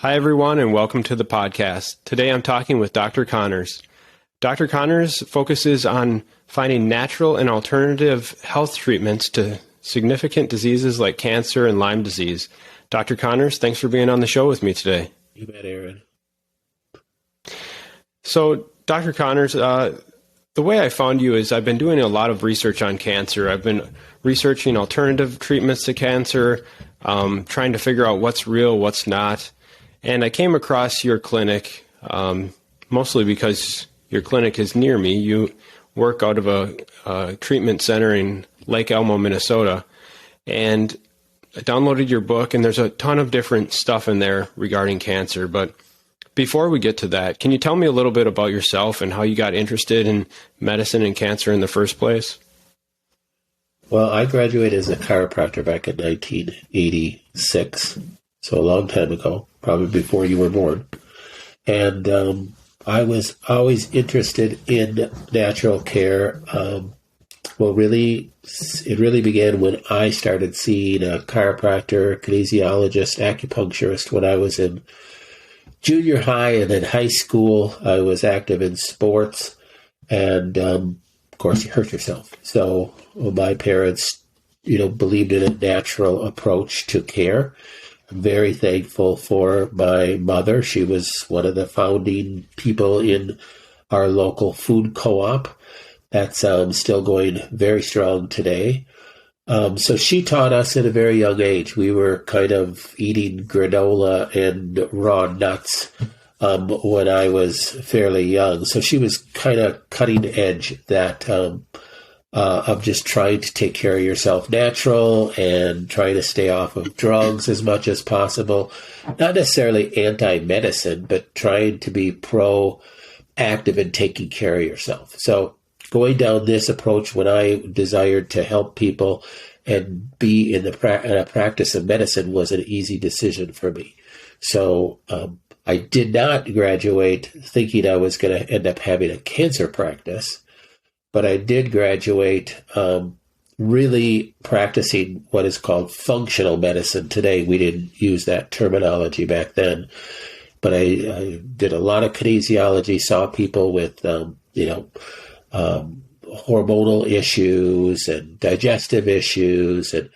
Hi, everyone, and welcome to the podcast. Today I'm talking with Dr. Connors. Dr. Connors focuses on finding natural and alternative health treatments to significant diseases like cancer and Lyme disease. Dr. Connors, thanks for being on the show with me today. You bet, Aaron. So, Dr. Connors, the way I found you is I've been doing a lot of research on cancer. I've been researching alternative treatments to cancer, trying to figure out what's real, what's not. And I came across your clinic, mostly because your clinic is near me. You work out of a treatment center in Lake Elmo, Minnesota. And I downloaded your book, and there's a ton of different stuff in there regarding cancer. But before we get to that, can you tell me a little bit about yourself and how you got interested in medicine and cancer in the first place? Well, I graduated as a chiropractor back in 1986, so a long time ago, probably before you were born. And I was always interested in natural care. It really began when I started seeing a chiropractor, kinesiologist, acupuncturist when I was in junior high and then high school. I was active in sports, and of course, you hurt yourself. So my parents, believed in a natural approach to care. I'm very thankful for my mother. She was one of the founding people in our local food co-op. That's still going very strong today. So she taught us at a very young age. We were kind of eating granola and raw nuts when I was fairly young. So she was kind of cutting edge of just trying to take care of yourself natural and trying to stay off of drugs as much as possible. Not necessarily anti-medicine, but trying to be proactive in taking care of yourself. So going down this approach when I desired to help people and be in a practice of medicine was an easy decision for me. So I did not graduate thinking I was going to end up having a cancer practice, but I did graduate really practicing what is called functional medicine today. We didn't use that terminology back then, but I did a lot of kinesiology, saw people with, hormonal issues and digestive issues, and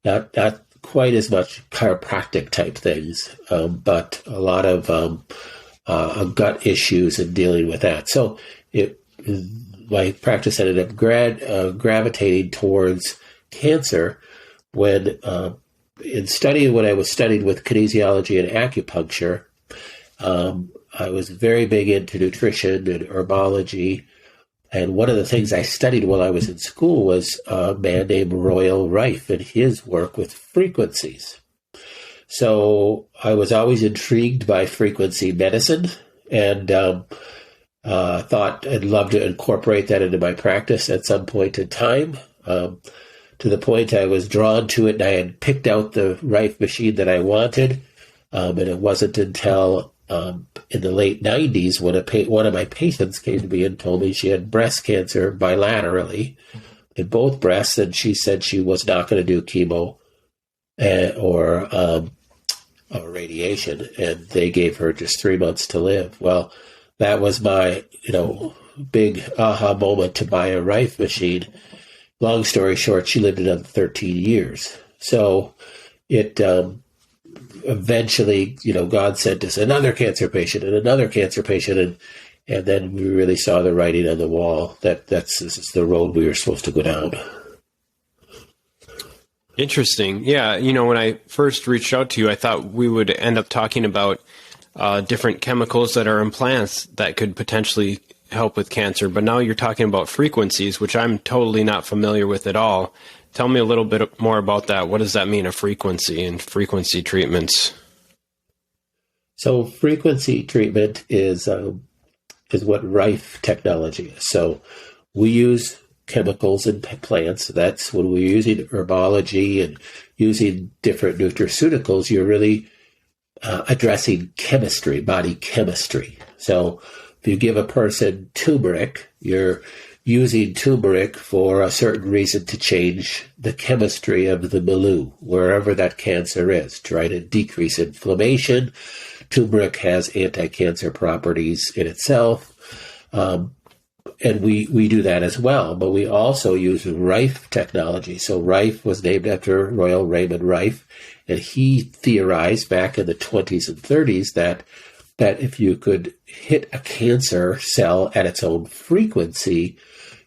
not quite as much chiropractic type things, but a lot of gut issues and dealing with that. So my practice ended up gravitating towards cancer when I was studying with kinesiology and acupuncture. I was very big into nutrition and herbology. And one of the things I studied while I was in school was a man named Royal Rife and his work with frequencies. So I was always intrigued by frequency medicine and thought I'd love to incorporate that into my practice at some point in time. To the point I was drawn to it, and I had picked out the Rife machine that I wanted. And it wasn't until in the late 90s when one of my patients came to me and told me she had breast cancer bilaterally in both breasts, and she said she was not going to do chemo or radiation, and they gave her just 3 months to live. Well, that was my big aha moment to buy a Rife machine. Long story short, she lived another 13 years. So it eventually, God sent us another cancer patient and another cancer patient, and then we really saw the writing on the wall that this is the road we were supposed to go down. Interesting. Yeah, when I first reached out to you, I thought we would end up talking about different chemicals that are in plants that could potentially help with cancer, but now you're talking about frequencies, which I'm totally not familiar with at all. Tell me a little bit more about that. What does that mean, a frequency and frequency treatments? So frequency treatment is what Rife technology is. So we use chemicals in plants. That's when we're using herbology and using different nutraceuticals, you're really addressing chemistry, body chemistry. So if you give a person turmeric, you're using turmeric for a certain reason to change the chemistry of the milieu, wherever that cancer is, try to decrease inflammation, turmeric has anti-cancer properties in itself. And we do that as well, but we also use Rife technology. So Rife was named after Royal Raymond Rife, and he theorized back in the 20s and 30s that if you could hit a cancer cell at its own frequency,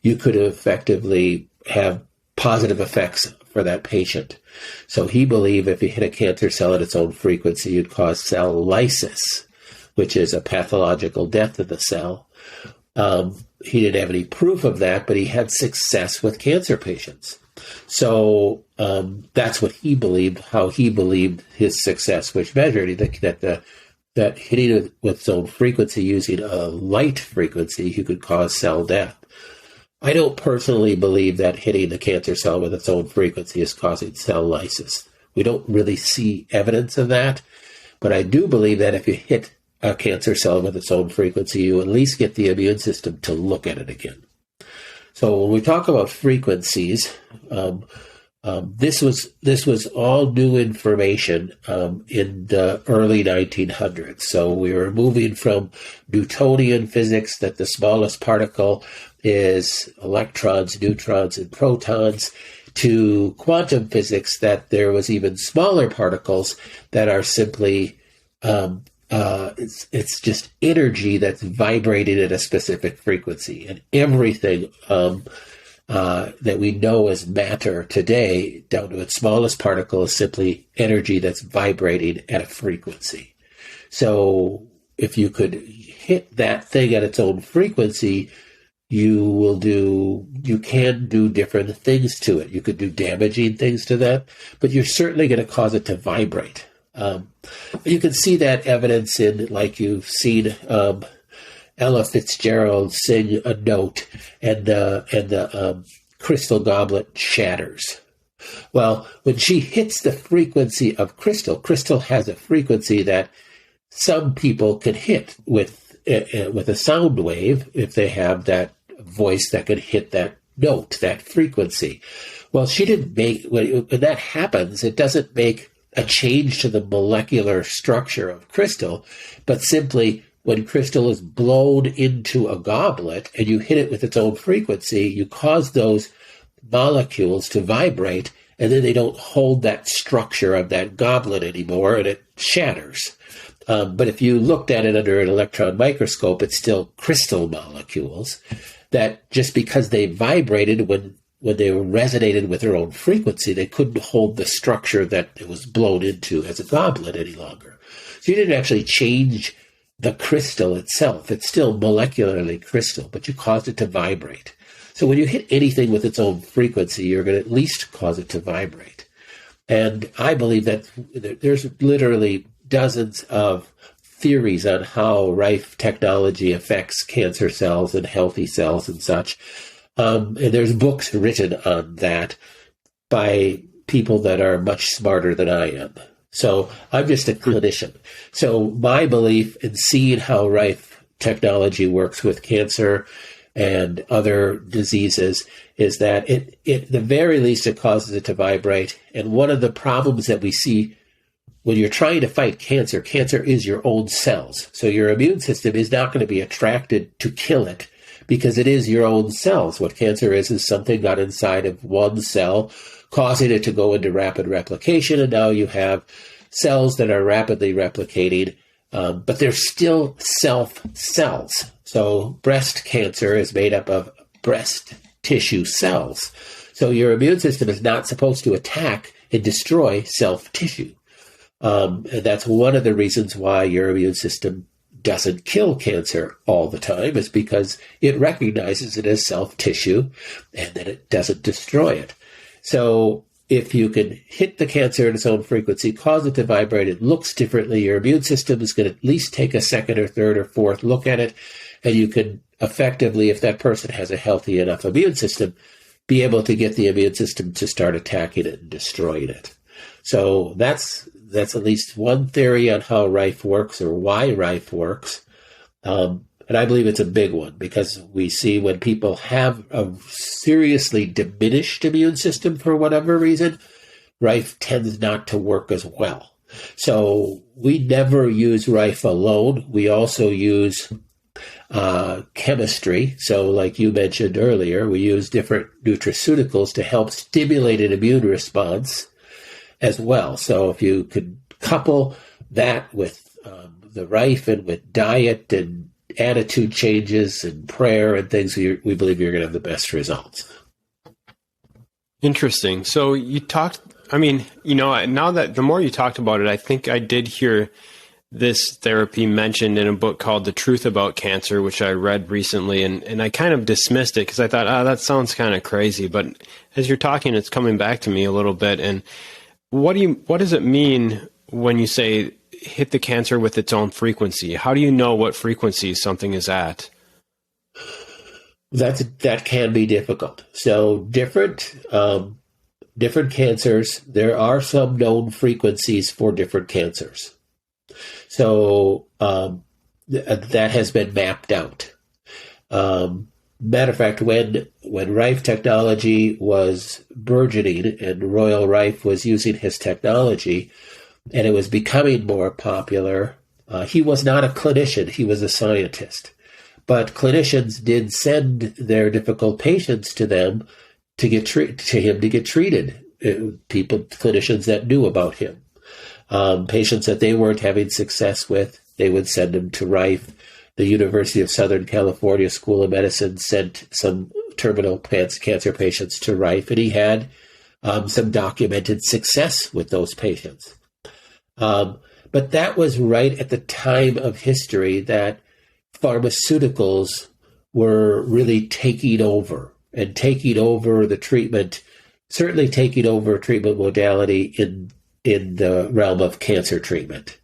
you could effectively have positive effects for that patient. So he believed if you hit a cancer cell at its own frequency, you'd cause cell lysis, which is a pathological death of the cell. He didn't have any proof of that, but he had success with cancer patients. So that's what he believed, how he believed his success was measured. He think that hitting it with its own frequency using a light frequency, you could cause cell death. I don't personally believe that hitting the cancer cell with its own frequency is causing cell lysis. We don't really see evidence of that, but I do believe that if you hit a cancer cell with its own frequency, you at least get the immune system to look at it again. So when we talk about frequencies, this was all new information in the early 1900s. So we were moving from Newtonian physics, that the smallest particle is electrons, neutrons, and protons, to quantum physics, that there was even smaller particles that are simply it's just energy that's vibrating at a specific frequency, and everything that we know as matter today, down to its smallest particle, is simply energy that's vibrating at a frequency. So if you could hit that thing at its own frequency, you can do different things to it. You could do damaging things to that, but you're certainly going to cause it to vibrate. You can see that evidence in, like you've seen Ella Fitzgerald sing a note, and the crystal goblet shatters. Well, when she hits the frequency of crystal has a frequency that some people can hit with a sound wave if they have that voice that can hit that note, that frequency. Well, she didn't make, when that happens, it doesn't make a change to the molecular structure of crystal, but simply when crystal is blown into a goblet and you hit it with its own frequency, you cause those molecules to vibrate, and then they don't hold that structure of that goblet anymore, and it shatters. But if you looked at it under an electron microscope, it's still crystal molecules that, just because they vibrated when they resonated with their own frequency, they couldn't hold the structure that it was blown into as a goblet any longer. So you didn't actually change the crystal itself. It's still molecularly crystal, but you caused it to vibrate. So when you hit anything with its own frequency, you're going to at least cause it to vibrate. And I believe that there's literally dozens of theories on how Rife technology affects cancer cells and healthy cells and such. And there's books written on that by people that are much smarter than I am. So I'm just a clinician. So my belief in seeing how Rife technology works with cancer and other diseases is that it at the very least, it causes it to vibrate. And one of the problems that we see when you're trying to fight cancer, cancer is your own cells. So your immune system is not going to be attracted to kill it, because it is your own cells. What cancer is something got inside of one cell, causing it to go into rapid replication, and now you have cells that are rapidly replicating, but they're still self cells. So breast cancer is made up of breast tissue cells. So your immune system is not supposed to attack and destroy self tissue. And that's one of the reasons why your immune system doesn't kill cancer all the time, is because it recognizes it as self tissue and that it doesn't destroy it. So if you can hit the cancer at its own frequency, cause it to vibrate, it looks differently, your immune system is going to at least take a second or third or fourth look at it, and you can effectively, if that person has a healthy enough immune system, be able to get the immune system to start attacking it and destroying it. So that's at least one theory on how Rife works, or why Rife works. And I believe it's a big one, because we see when people have a seriously diminished immune system for whatever reason, Rife tends not to work as well. So we never use Rife alone. We also use chemistry. So like you mentioned earlier, we use different nutraceuticals to help stimulate an immune response as well. So if you could couple that with the Rife and with diet and attitude changes and prayer and things, we believe you're going to have the best results. Interesting. So you talked, now that the more you talked about it, I think I did hear this therapy mentioned in a book called The Truth About Cancer, which I read recently, and I kind of dismissed it because I thought, that sounds kind of crazy. But as you're talking, it's coming back to me a little bit. And what does it mean when you say hit the cancer with its own frequency? How do you know what frequency something is at? That can be difficult. So different cancers, there are some known frequencies for different cancers. So that has been mapped out. Matter of fact, when Rife technology was burgeoning and Royal Rife was using his technology and it was becoming more popular, he was not a clinician, he was a scientist. But clinicians did send their difficult patients to them to get treated. Clinicians that knew about him. Patients that they weren't having success with, they would send them to Rife. The University of Southern California School of Medicine sent some terminal cancer patients to Rife, and he had some documented success with those patients. But that was right at the time of history that pharmaceuticals were really taking over the treatment, certainly taking over treatment modality in the realm of cancer treatment.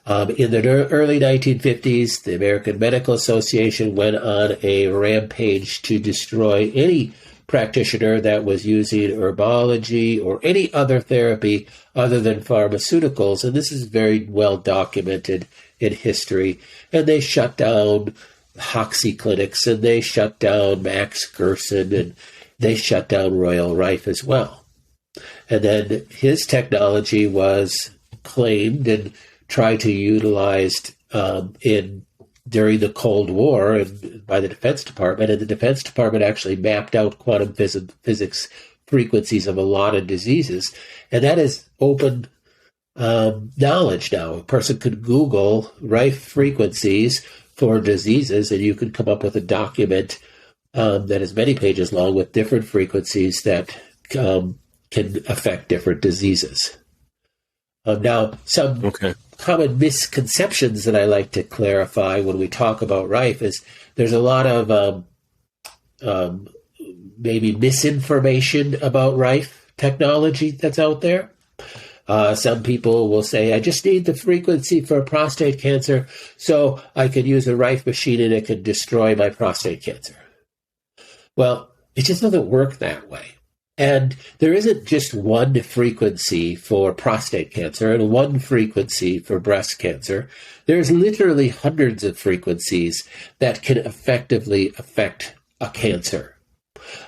In the early 1950s, the American Medical Association went on a rampage to destroy any practitioner that was using herbology or any other therapy other than pharmaceuticals. And this is very well documented in history. And they shut down Hoxsey clinics, and they shut down Max Gerson, and they shut down Royal Rife as well. And then his technology was claimed and tried to utilized during the Cold War and by the Defense Department. And the Defense Department actually mapped out quantum physics frequencies of a lot of diseases. And that is open knowledge now. A person could Google Rife frequencies for diseases, and you can come up with a document that is many pages long with different frequencies that can affect different diseases. Now, some common misconceptions that I like to clarify when we talk about Rife is there's a lot of maybe misinformation about Rife technology that's out there. Some people will say, I just need the frequency for prostate cancer so I could use a Rife machine and it could destroy my prostate cancer. Well, it just doesn't work that way. And there isn't just one frequency for prostate cancer and one frequency for breast cancer. There's literally hundreds of frequencies that can effectively affect a cancer,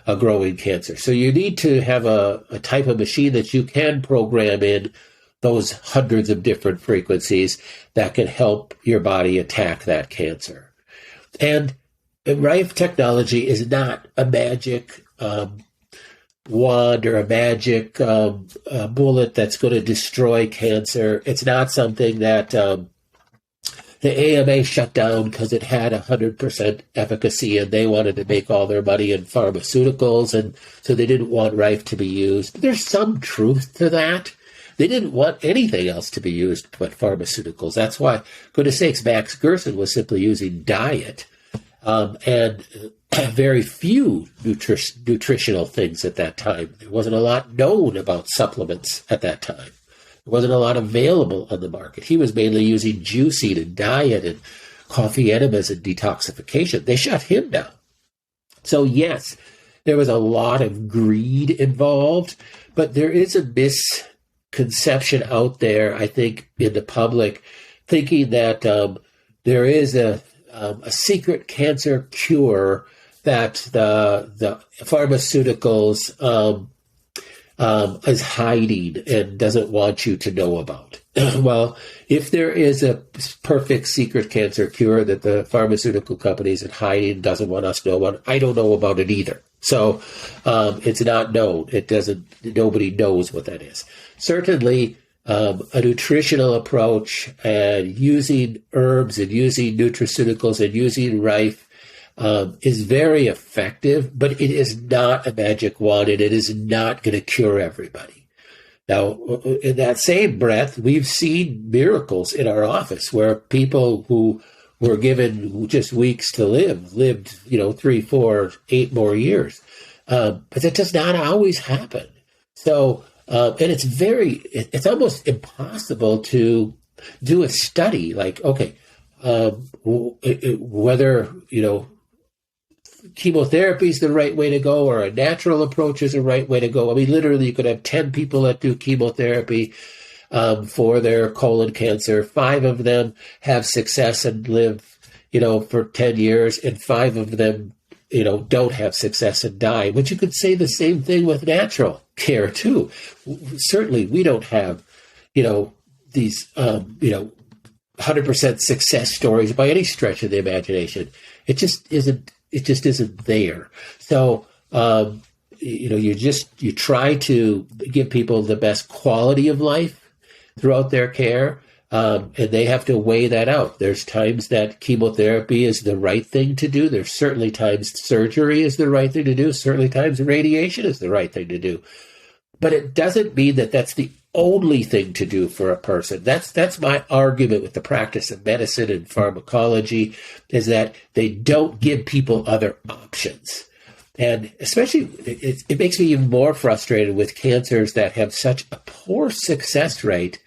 a growing cancer. So you need to have a type of machine that you can program in those hundreds of different frequencies that can help your body attack that cancer. And Rife technology is not a magic wand or a magic bullet that's going to destroy cancer. It's not something that the AMA shut down because it had 100% efficacy and they wanted to make all their money in pharmaceuticals, and so they didn't want Rife to be used. There's some truth to that. They didn't want anything else to be used but pharmaceuticals. That's why, goodness sakes, Max Gerson was simply using diet and very few nutritional things at that time. There wasn't a lot known about supplements at that time. There wasn't a lot available on the market. He was mainly using juicing and diet and coffee enemas and detoxification. They shut him down. So yes, there was a lot of greed involved, but there is a misconception out there, I think, in the public, thinking that there is a secret cancer cure that the pharmaceuticals is hiding and doesn't want you to know about. Well, if there is a perfect secret cancer cure that the pharmaceutical companies are hiding, doesn't want us to know about, I don't know about it either. So it's not known. Nobody knows what that is. Certainly, a nutritional approach and using herbs and using nutraceuticals and using Rife is very effective, but it is not a magic wand, and it is not going to cure everybody. Now, in that same breath, we've seen miracles in our office where people who were given just weeks to lived, 3, 4, 8 more years. But that does not always happen. So, and it's almost impossible to do a study like, okay, whether, chemotherapy is the right way to go or a natural approach is the right way to go. I mean, literally, you could have 10 people that do chemotherapy for their colon cancer. 5 of them have success and live, for 10 years, and 5 of them, don't have success and die. But you could say the same thing with natural care, too. Certainly, we don't have, these, 100% success stories by any stretch of the imagination. It just isn't there. So, you try to give people the best quality of life throughout their care. And they have to weigh that out. There's times that chemotherapy is the right thing to do. There's certainly times surgery is the right thing to do. Certainly times radiation is the right thing to do. But it doesn't mean that that's the only thing to do for a person. That's my argument with the practice of medicine and pharmacology, is that they don't give people other options. And especially, it makes me even more frustrated with cancers that have such a poor success rate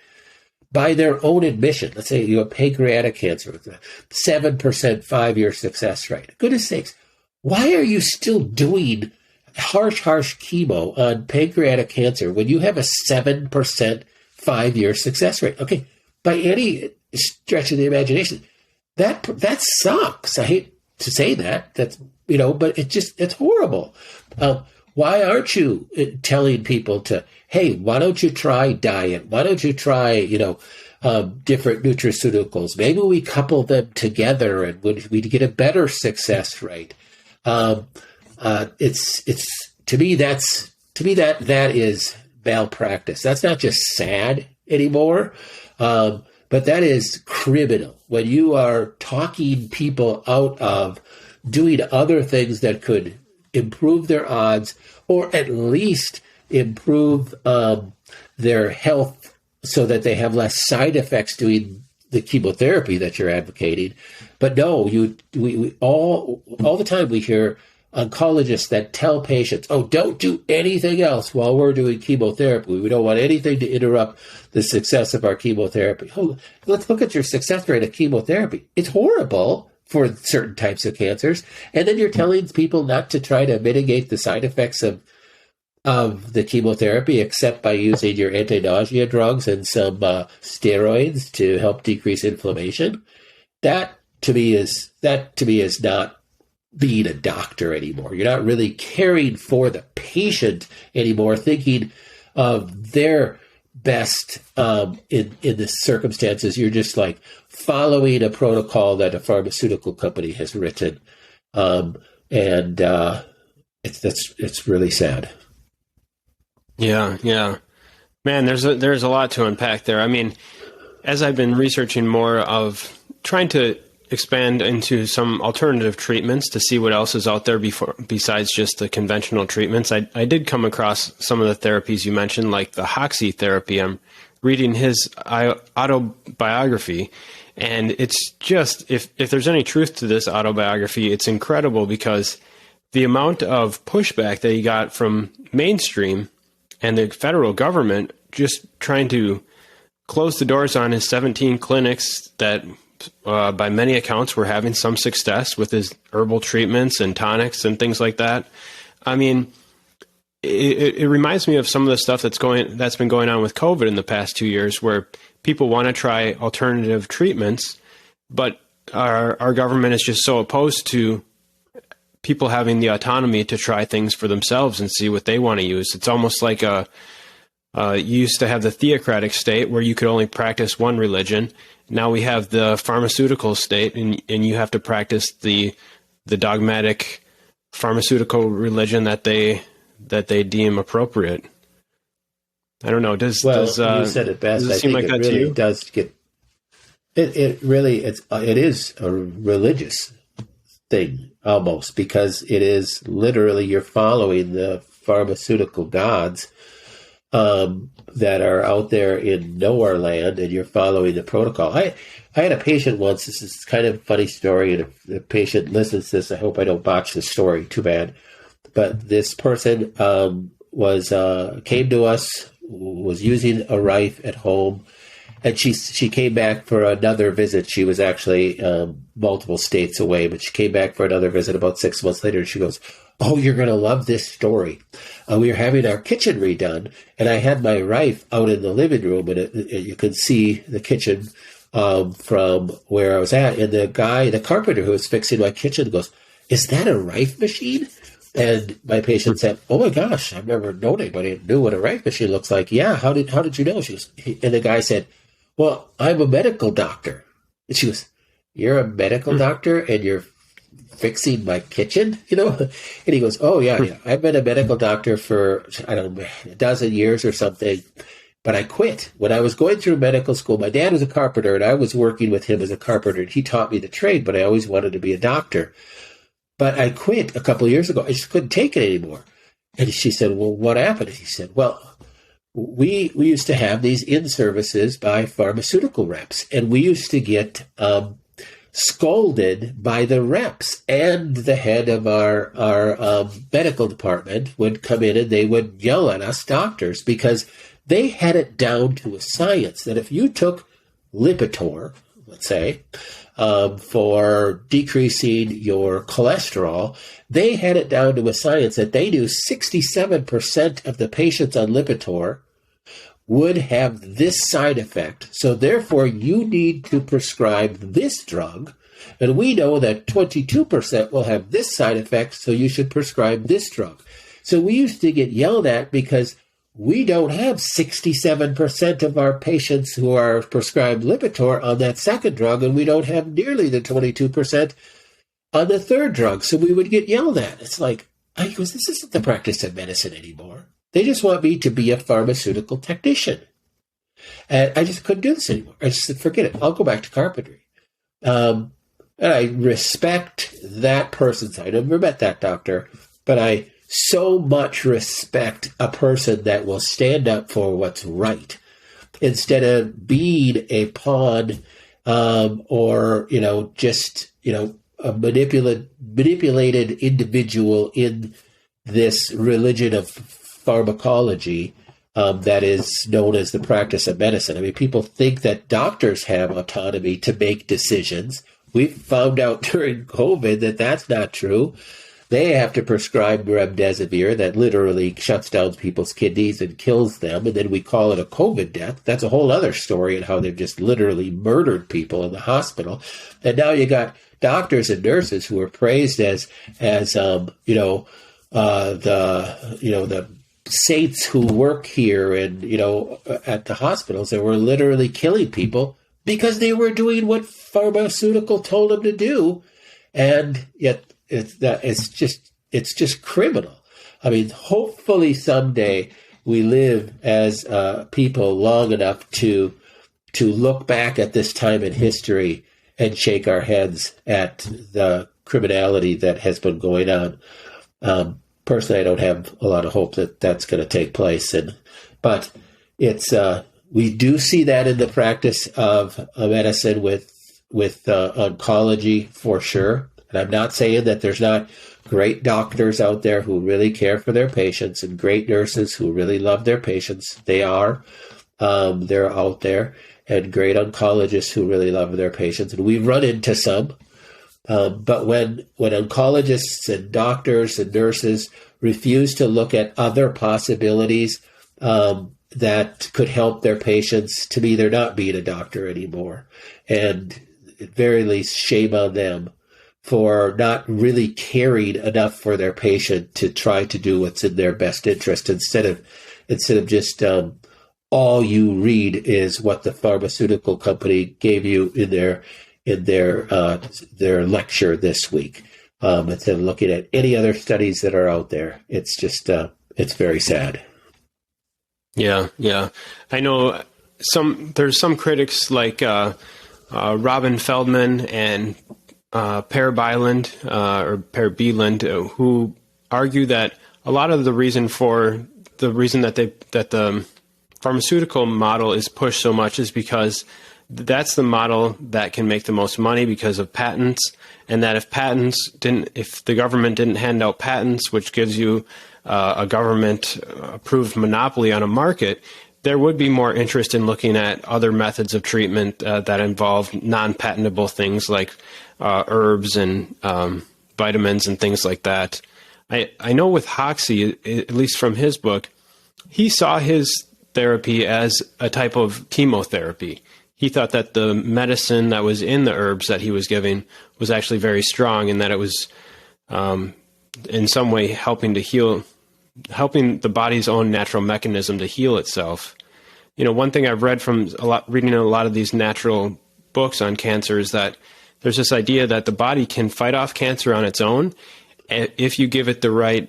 by their own admission. Let's say you have pancreatic cancer with a 7% 5-year success rate. Goodness sakes, why are you still doing harsh chemo on pancreatic cancer when you have a 7% 5-year success rate? Okay, by any stretch of the imagination, that sucks. I hate to say that. But it's horrible. Why aren't you telling people to, hey, why don't you try diet? Why don't you try, different nutraceuticals? Maybe we couple them together and we'd get a better success rate. It's to me that is malpractice. That's not just sad anymore, but that is criminal. When you are talking people out of doing other things that could improve their odds, or at least improve their health so that they have less side effects doing the chemotherapy that you're advocating. But no, we all the time we hear oncologists that tell patients, oh, don't do anything else while we're doing chemotherapy. We don't want anything to interrupt the success of our chemotherapy. Oh, let's look at your success rate of chemotherapy. It's horrible for certain types of cancers. And then you're telling people not to try to mitigate the side effects of the chemotherapy, except by using your anti-nausea drugs and some steroids to help decrease inflammation. That to me is not being a doctor anymore. You're not really caring for the patient anymore, thinking of their best in the circumstances. You're just like following a protocol that a pharmaceutical company has written, and it's really sad. Yeah, man. There's a lot to unpack there. I mean, as I've been researching more of trying to expand into some alternative treatments to see what else is out there besides just the conventional treatments, I did come across some of the therapies you mentioned, like the Hoxsey Therapy. I'm reading his autobiography, and it's just, if there's any truth to this autobiography, it's incredible, because the amount of pushback that he got from mainstream and the federal government just trying to close the doors on his 17 clinics that by many accounts were having some success with his herbal treatments and tonics and things like that. I mean, it reminds me of some of the stuff that's been going on with COVID in the past 2 years, where people want to try alternative treatments, but our government is just so opposed to people having the autonomy to try things for themselves and see what they want to use. It's almost like You used to have the theocratic state where you could only practice one religion. Now we have the pharmaceutical state, and you have to practice the dogmatic pharmaceutical religion that they deem appropriate. I don't know. You said it best. I think it really does get. It is a religious thing almost, because it is literally you're following the pharmaceutical gods that are out there in nowhere land, and you're following the protocol. I had a patient once. This is kind of a funny story, and if the patient listens to this, I hope I don't botch the story. Too bad. But this person came to us, was using a Rife at home, and she came back for another visit. She was actually multiple states away, but she came back for another visit about 6 months later, and she goes, "Oh, you're going to love this story. We were having our kitchen redone, and I had my Rife out in the living room, and you could see the kitchen from where I was at. And the carpenter who was fixing my kitchen goes, 'Is that a Rife machine?' And my patient said, 'Oh my gosh, I've never known anybody who knew what a Rife machine looks like.' 'Yeah, how did you know?' And the guy said, 'Well, I'm a medical doctor.' And she goes, 'You're a medical doctor and you're fixing my kitchen?' And he goes, 'Oh yeah. I've been a medical doctor for, I don't know, a dozen years or something, but I quit. When I was going through medical school, my dad was a carpenter and I was working with him as a carpenter, and he taught me the trade, but I always wanted to be a doctor. But I quit a couple of years ago. I just couldn't take it anymore.' And she said, 'Well, what happened?' And he said, 'Well, we used to have these in-services by pharmaceutical reps, and we used to get scolded by the reps, and the head of our medical department would come in and they would yell at us doctors, because they had it down to a science that if you took Lipitor, let's say, for decreasing your cholesterol, they had it down to a science that they knew 67% of the patients on Lipitor would have this side effect. So therefore, you need to prescribe this drug. And we know that 22% will have this side effect, so you should prescribe this drug. So we used to get yelled at because we don't have 67% of our patients who are prescribed Lipitor on that second drug, and we don't have nearly the 22% on the third drug. So we would get yelled at. It's like, he goes, "This isn't the practice of medicine anymore. They just want me to be a pharmaceutical technician." And I just couldn't do this anymore. I just said, forget it. I'll go back to carpentry. And I respect that person's. I never met that doctor, but I so much respect a person that will stand up for what's right instead of being a pawn or just a manipulated individual in this religion of pharmacology that is known as the practice of medicine. I mean, people think that doctors have autonomy to make decisions. We found out during COVID that that's not true. They have to prescribe remdesivir that literally shuts down people's kidneys and kills them, and then we call it a COVID death. That's a whole other story and how they've just literally murdered people in the hospital. And now you got doctors and nurses who are praised as the saints who work here and at the hospitals that were literally killing people because they were doing what pharmaceutical told them to do, and yet it's just criminal. I mean, hopefully someday we live as people long enough to look back at this time in history and shake our heads at the criminality that has been going on. Personally, I don't have a lot of hope that that's going to take place, but it's we do see that in the practice of medicine with oncology for sure. And I'm not saying that there's not great doctors out there who really care for their patients and great nurses who really love their patients. They are. They're out there. And great oncologists who really love their patients. And we've run into some. But when oncologists and doctors and nurses refuse to look at other possibilities that could help their patients, to me, they're not being a doctor anymore. And at very least, shame on them for not really caring enough for their patient to try to do what's in their best interest instead instead of just all you read is what the pharmaceutical company gave you in their lecture this week. Instead of looking at any other studies that are out there, it's just it's very sad. Yeah. I know there's some critics like Robin Feldman and Per Bylund who argue that a lot of the reason that the pharmaceutical model is pushed so much is because that's the model that can make the most money because of patents, and that if the government didn't hand out patents, which gives you a government approved monopoly on a market, there would be more interest in looking at other methods of treatment that involve non-patentable things like herbs and vitamins and things like that. I know with Hoxsey, at least from his book, he saw his therapy as a type of chemotherapy. He thought that the medicine that was in the herbs that he was giving was actually very strong, and that it was in some way helping the body's own natural mechanism to heal itself. You know, one thing I've read from reading a lot of these natural books on cancer is that there's this idea that the body can fight off cancer on its own if you give it the right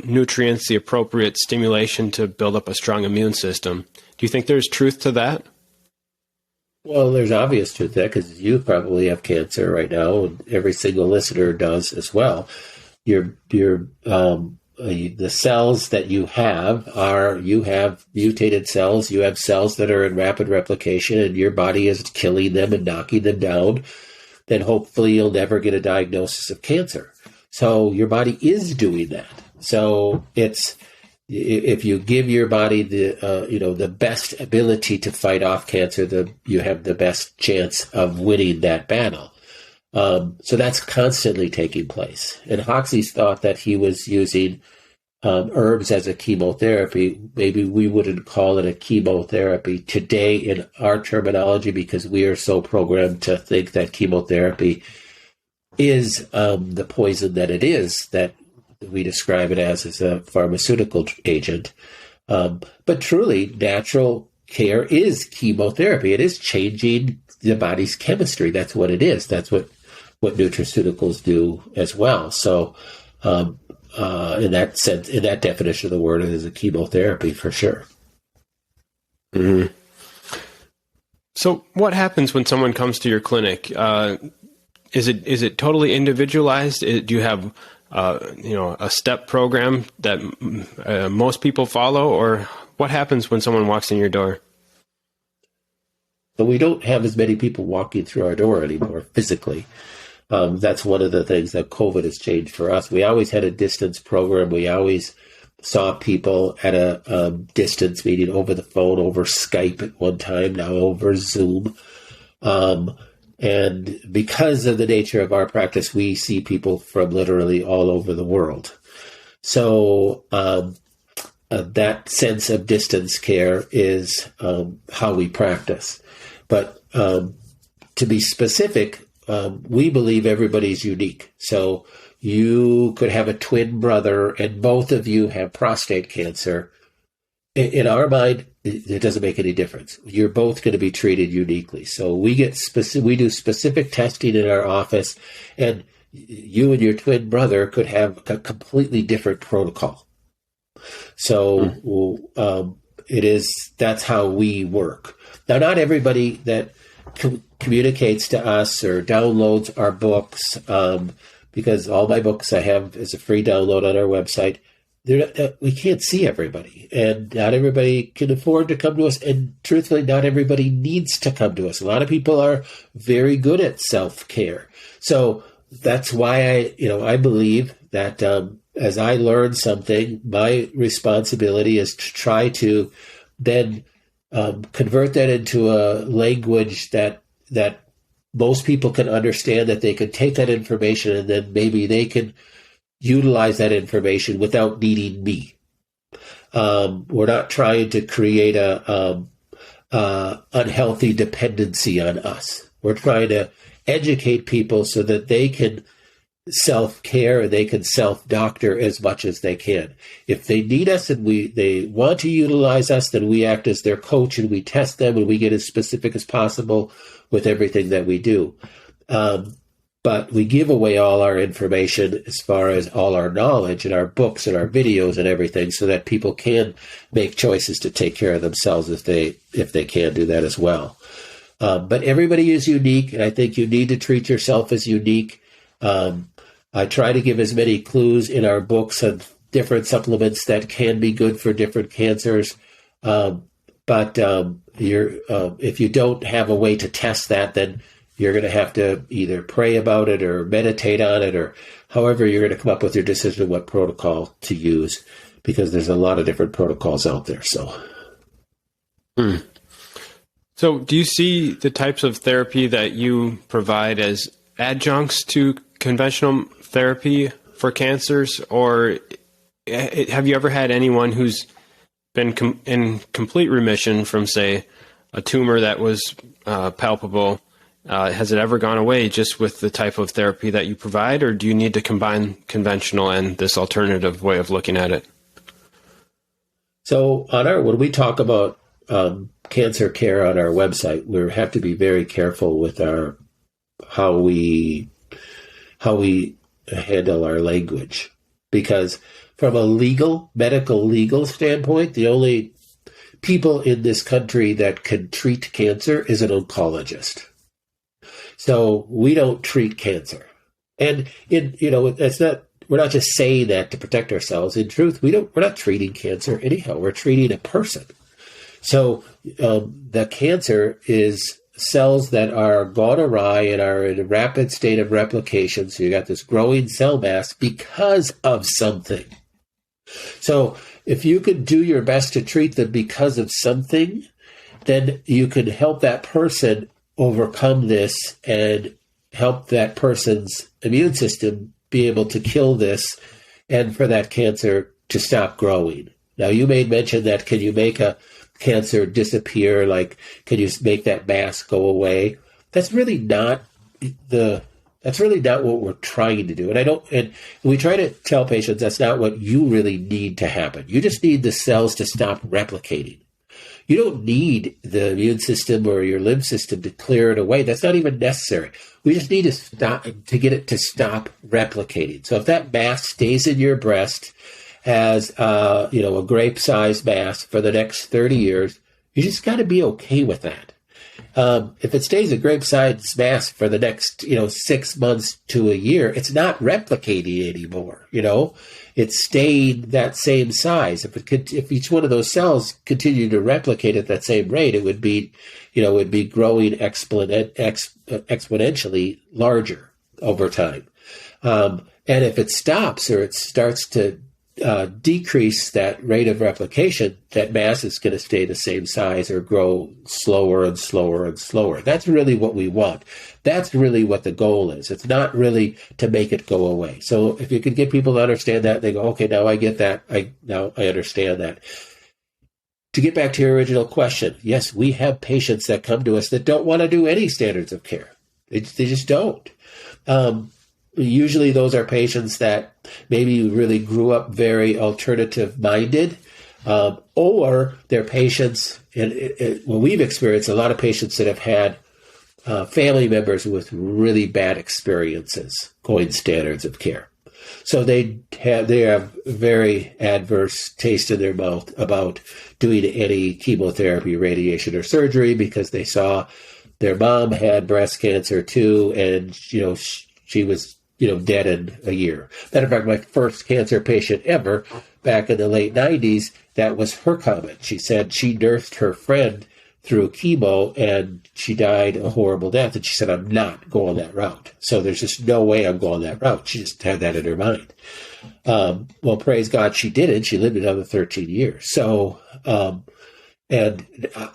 nutrients, the appropriate stimulation to build up a strong immune system. Do you think there's truth to that? Well, there's obvious truth to that, because you probably have cancer right now, and every single listener does as well. The cells that you have mutated cells. You have cells that are in rapid replication, and your body is killing them and knocking them down. Then hopefully you'll never get a diagnosis of cancer. So your body is doing that. So if you give your body the best ability to fight off cancer, you have the best chance of winning that battle. So that's constantly taking place. And Hoxsey thought that he was using herbs as a chemotherapy. Maybe we wouldn't call it a chemotherapy today in our terminology, because we are so programmed to think that chemotherapy is the poison that it is, that we describe it as a pharmaceutical agent. But truly, natural care is chemotherapy. It is changing the body's chemistry. That's what it is. That's what nutraceuticals do as well. So in that sense, in that definition of the word, it is a chemotherapy for sure. Mm-hmm. So what happens when someone comes to your clinic? Is it totally individualized? Do you have a step program that most people follow, or what happens when someone walks in your door? But we don't have as many people walking through our door anymore physically. That's one of the things that COVID has changed for us. We always had a distance program. We always saw people at a distance, meeting over the phone, over Skype at one time, now over Zoom. And because of the nature of our practice, we see people from literally all over the world. So that sense of distance care is how we practice. But to be specific, we believe everybody's unique. So you could have a twin brother and both of you have prostate cancer. In our mind, it doesn't make any difference. You're both going to be treated uniquely. So we do specific testing in our office, and you and your twin brother could have a completely different protocol. So that's how we work. Now, not everybody that communicates to us or downloads our books, because all my books I have as a free download on our website. We can't see everybody, and not everybody can afford to come to us, and truthfully, not everybody needs to come to us. A lot of people are very good at self-care. So that's why I believe that as I learn something, my responsibility is to try to then convert that into a language that most people can understand, that they can take that information and then maybe they can utilize that information without needing me. We're not trying to create a unhealthy dependency on us. We're trying to educate people so that they can self-care and they can self-doctor as much as they can. If they need us and they want to utilize us, then we act as their coach and we test them and we get as specific as possible with everything that we do. But we give away all our information as far as all our knowledge and our books and our videos and everything so that people can make choices to take care of themselves if they can do that as well. But everybody is unique, and I think you need to treat yourself as unique. I try to give as many clues in our books of different supplements that can be good for different cancers. But if you don't have a way to test that, then you're going to have to either pray about it or meditate on it, or however you're going to come up with your decision of what protocol to use, because there's a lot of different protocols out there. So do you see the types of therapy that you provide as adjuncts to conventional therapy for cancers, or have you ever had anyone who's been in complete remission from, say, a tumor that was palpable? Has it ever gone away just with the type of therapy that you provide, or do you need to combine conventional and this alternative way of looking at it? So when we talk about cancer care on our website, we have to be very careful with how we handle our language, because from a medical legal standpoint, the only people in this country that can treat cancer is an oncologist. So we don't treat cancer, and it's not. We're not just saying that to protect ourselves. In truth, we're not treating cancer anyhow. We're treating a person. So the cancer is cells that are gone awry and are in a rapid state of replication. So you got this growing cell mass because of something. So if you can do your best to treat them because of something, then you can help that person overcome this and help that person's immune system be able to kill this and for that cancer to stop growing. Now, you made mention that can you make a cancer disappear? Like, can you make that mass go away? That's really not what we're trying to do. And we try to tell patients that's not what you really need to happen. You just need the cells to stop replicating. You don't need the immune system or your lymph system to clear it away. That's not even necessary. We just need to get it to stop replicating. So if that mass stays in your breast as a grape-sized mass for the next 30 years, you just got to be okay with that. If it stays a grape-sized mass for the next 6 months to a year, it's not replicating anymore. It's stayed that same size. If each one of those cells continued to replicate at that same rate, it would be growing exponentially larger over time. And if it stops or it starts to decrease that rate of replication, that mass is going to stay the same size or grow slower and slower and slower. That's really what we want. That's really what the goal is. It's not really to make it go away. So if you can get people to understand that, they go, okay, now I get that. Now I understand that. To get back to your original question, yes, we have patients that come to us that don't want to do any standards of care. They just don't. Usually those are patients that maybe really grew up very alternative minded, or they're patients, and we've experienced a lot of patients that have had family members with really bad experiences going standards of care. So they have very adverse taste in their mouth about doing any chemotherapy, radiation, or surgery because they saw their mom had breast cancer too, and she was dead in a year. Matter of fact, my first cancer patient ever back in the late 90s, that was her comment. She said she nursed her friend through chemo and she died a horrible death. And she said, I'm not going that route. So there's just no way I'm going that route. She just had that in her mind. Well, praise God, she didn't. She lived another 13 years. So, and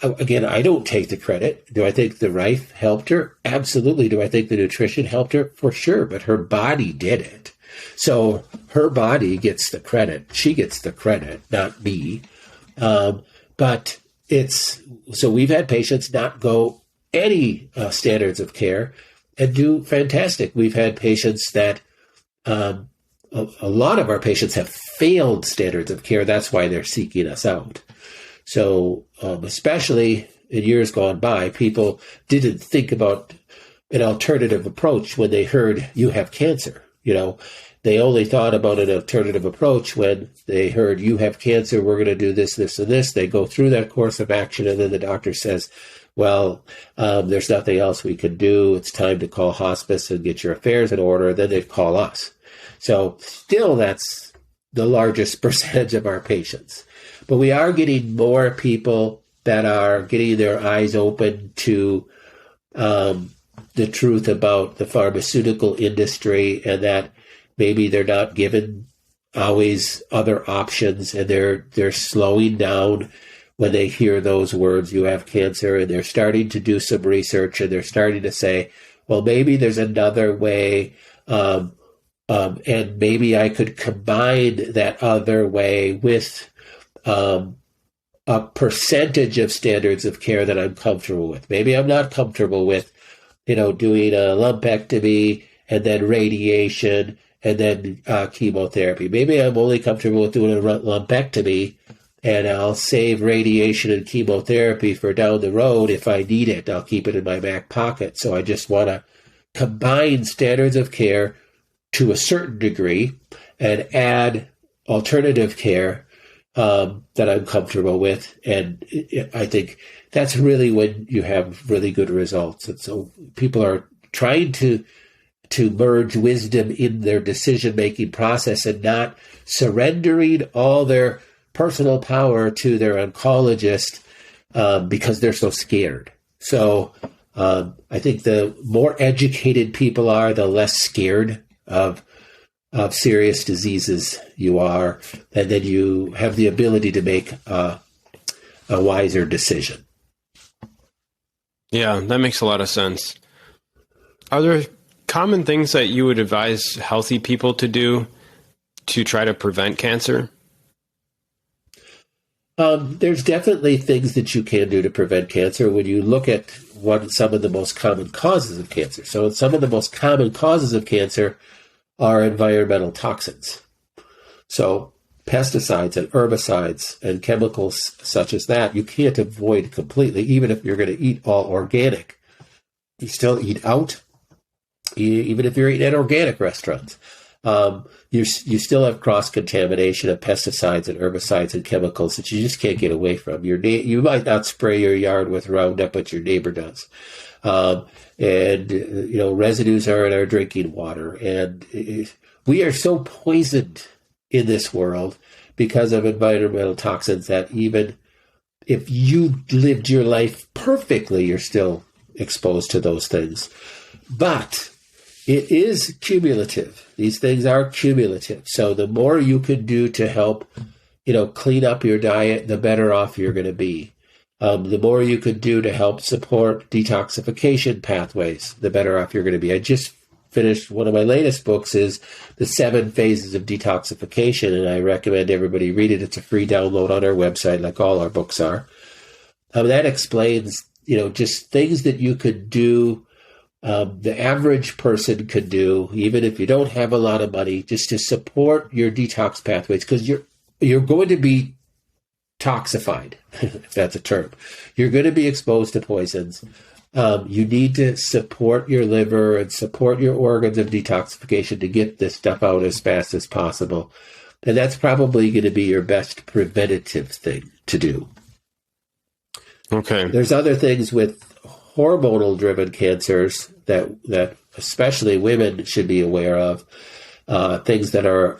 again, I don't take the credit. Do I think the Rife helped her? Absolutely. Do I think the nutrition helped her? For sure. But her body did it. So her body gets the credit. She gets the credit, not me. But so we've had patients not go any standards of care and do fantastic. We've had patients that a lot of our patients have failed standards of care. That's why they're seeking us out. So especially in years gone by, people didn't think about an alternative approach when they heard you have cancer. They only thought about an alternative approach when they heard you have cancer, we're going to do this, this, and this. They go through that course of action, and then the doctor says, well, there's nothing else we can do. It's time to call hospice and get your affairs in order. Then they'd call us. So still, that's the largest percentage of our patients. But we are getting more people that are getting their eyes open to the truth about the pharmaceutical industry, and that maybe they're not given always other options, and they're slowing down when they hear those words, you have cancer, and they're starting to do some research, and they're starting to say, well, maybe there's another way, and maybe I could combine that other way with a percentage of standards of care that I'm comfortable with. Maybe I'm not comfortable with, doing a lumpectomy and then radiation and then chemotherapy. Maybe I'm only comfortable with doing a lumpectomy, and I'll save radiation and chemotherapy for down the road if I need it. I'll keep it in my back pocket. So I just want to combine standards of care to a certain degree and add alternative care that I'm comfortable with. And I think that's really when you have really good results. And so people are trying to merge wisdom in their decision-making process and not surrendering all their personal power to their oncologist because they're so scared. So I think the more educated people are, the less scared of serious diseases you are, and then you have the ability to make a wiser decision. Yeah, that makes a lot of sense. Are there common things that you would advise healthy people to do to try to prevent cancer? There's definitely things that you can do to prevent cancer when you look at some of the most common causes of cancer. So some of the most common causes of cancer are environmental toxins. So pesticides and herbicides and chemicals such as that, you can't avoid completely, even if you're going to eat all organic. You still eat out, even if you're eating at organic restaurants. You still have cross-contamination of pesticides and herbicides and chemicals that you just can't get away from. You might not spray your yard with Roundup, but your neighbor does. Residues are in our drinking water. And we are so poisoned in this world because of environmental toxins that even if you lived your life perfectly, you're still exposed to those things. But it is cumulative. These things are cumulative. So the more you can do to help, clean up your diet, the better off you're going to be. The more you could do to help support detoxification pathways, the better off you're going to be. I just finished one of my latest books is The 7 Phases of Detoxification, and I recommend everybody read it. It's a free download on our website, like all our books are. That explains, just things that you could do, the average person could do, even if you don't have a lot of money, just to support your detox pathways, because you're going to be toxified, if that's a term. You're going to be exposed to poisons. You need to support your liver and support your organs of detoxification to get this stuff out as fast as possible. And that's probably going to be your best preventative thing to do. Okay. There's other things with hormonal-driven cancers that especially women should be aware of. Things that are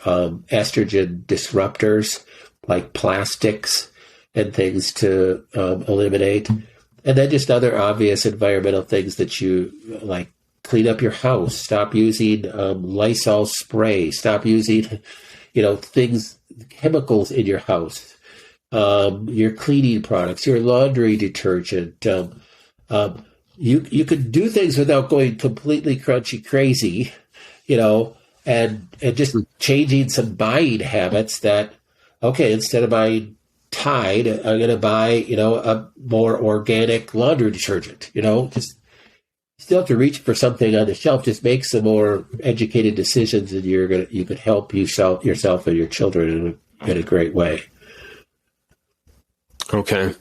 estrogen disruptors, like plastics and things to eliminate. And then just other obvious environmental things that you like: clean up your house, stop using Lysol spray, stop using, things, chemicals in your house, your cleaning products, your laundry detergent. You could do things without going completely crunchy crazy, and just changing some buying habits that, okay, instead of buying Tide, I'm going to buy, a more organic laundry detergent, just still have to reach for something on the shelf. Just make some more educated decisions, and you could help yourself and your children in a great way. Okay.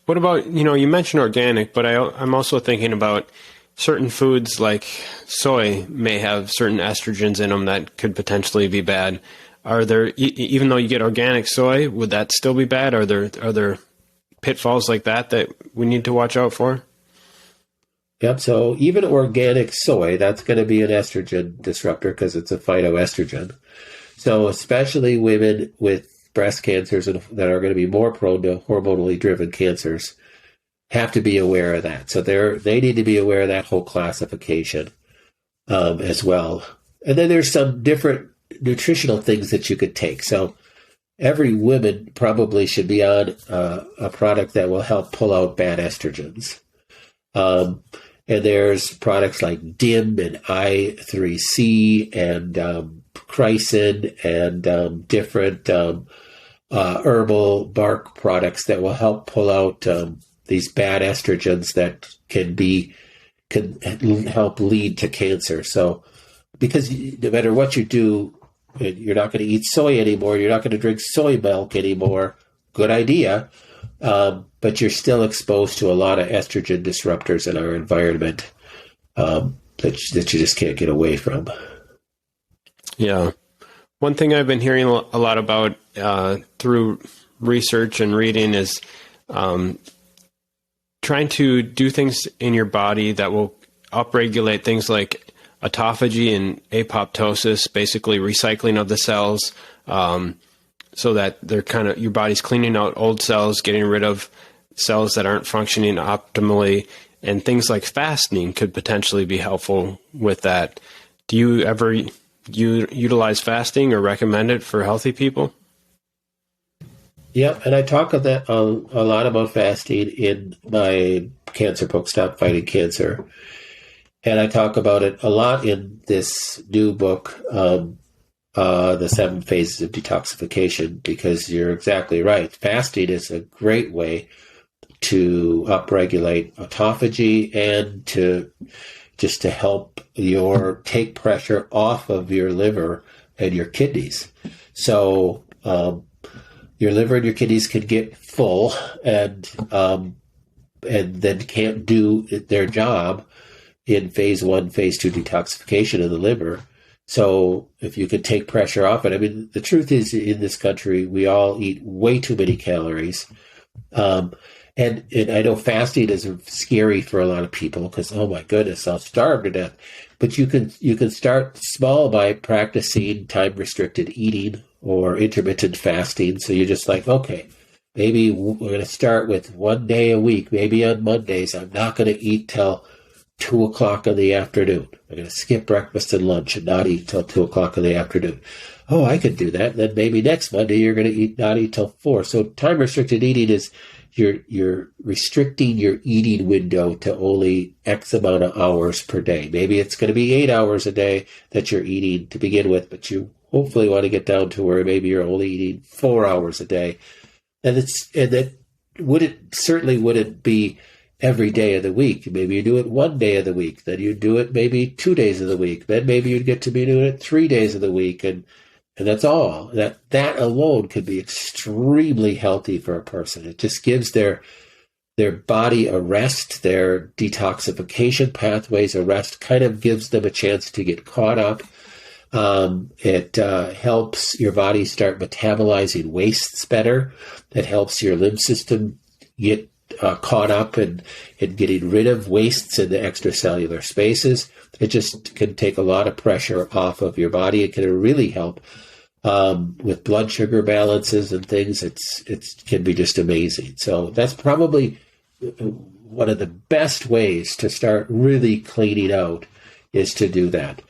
What about, you mentioned organic, but I'm also thinking about certain foods like soy may have certain estrogens in them that could potentially be bad. Are there, even though you get organic soy, would that still be bad? Are there pitfalls like that we need to watch out for? Yep. So even organic soy, that's going to be an estrogen disruptor because it's a phytoestrogen. So especially women with breast cancers that are going to be more prone to hormonally driven cancers have to be aware of that. So they need to be aware of that whole classification as well. And then there's some different nutritional things that you could take. So every woman probably should be on a product that will help pull out bad estrogens. And there's products like DIM and I3C and chrysin and different herbal bark products that will help pull out these bad estrogens that can help lead to cancer. So, because no matter what you do, you're not going to eat soy anymore. You're not going to drink soy milk anymore. Good idea. But you're still exposed to a lot of estrogen disruptors in our environment that you just can't get away from. Yeah. One thing I've been hearing a lot about through research and reading is trying to do things in your body that will upregulate things like autophagy and apoptosis, basically recycling of the cells, so that they're your body's cleaning out old cells, getting rid of cells that aren't functioning optimally, and things like fasting could potentially be helpful with that. Do you ever utilize fasting or recommend it for healthy people? Yeah, and I talk a lot about fasting in my cancer book, Stop Fighting Cancer. And I talk about it a lot in this new book, The 7 Phases of Detoxification, because you're exactly right. Fasting is a great way to upregulate autophagy and to help take pressure off of your liver and your kidneys. So your liver and your kidneys can get full and then can't do their job in phase 1, phase 2 detoxification of the liver. So if you could take pressure off it, I mean, the truth is in this country, we all eat way too many calories. And I know fasting is scary for a lot of people because, oh my goodness, I'll starve to death. But you can start small by practicing time-restricted eating or intermittent fasting. So you're just like, okay, maybe we're going to start with 1 day a week. Maybe on Mondays, I'm not going to eat till 2 o'clock in the afternoon. I'm going to skip breakfast and lunch and not eat till 2 o'clock in the afternoon. Oh, I could do that. And then maybe next Monday you're going to not eat till 4. So time-restricted eating is you're restricting your eating window to only X amount of hours per day. Maybe it's going to be 8 hours a day that you're eating to begin with, but you hopefully want to get down to where maybe you're only eating 4 hours a day. And that certainly wouldn't be every day of the week. Maybe you do it 1 day of the week, then you do it maybe 2 days of the week, then maybe you'd get to be doing it 3 days of the week, and that's all. That alone could be extremely healthy for a person. It just gives their body a rest, their detoxification pathways a rest, kind of gives them a chance to get caught up. It helps your body start metabolizing wastes better. It helps your lymph system get caught up and getting rid of wastes in the extracellular spaces. It just can take a lot of pressure off of your body. It can really help with blood sugar balances and things. It can be just amazing. So that's probably one of the best ways to start really cleaning out is to do that.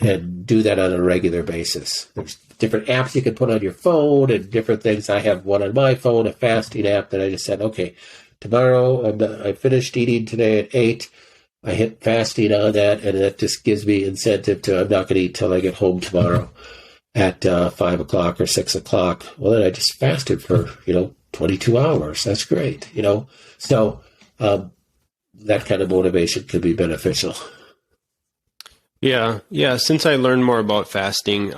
And do that on a regular basis. There's different apps you can put on your phone and different things. I have one on my phone, a fasting app that I just said, okay, tomorrow I finished eating today at 8. I hit fasting on that, and that just gives me incentive to, I'm not going to eat till I get home tomorrow at 5 o'clock or 6 o'clock. Well, then I just fasted for, 22 hours. That's great, So that kind of motivation can be beneficial. Yeah. Since I learned more about fasting,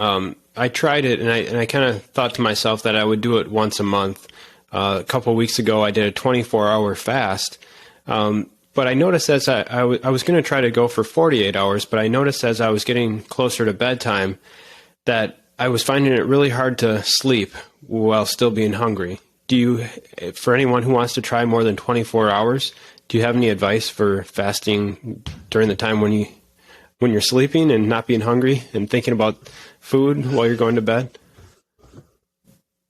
I tried it, and I kind of thought to myself that I would do it once a month. A couple of weeks ago, I did a 24-hour fast. But I noticed as I was going to try to go for 48 hours, but I noticed as I was getting closer to bedtime that I was finding it really hard to sleep while still being hungry. For anyone who wants to try more than 24 hours, do you have any advice for fasting during the time when you're sleeping and not being hungry and thinking about food while you're going to bed?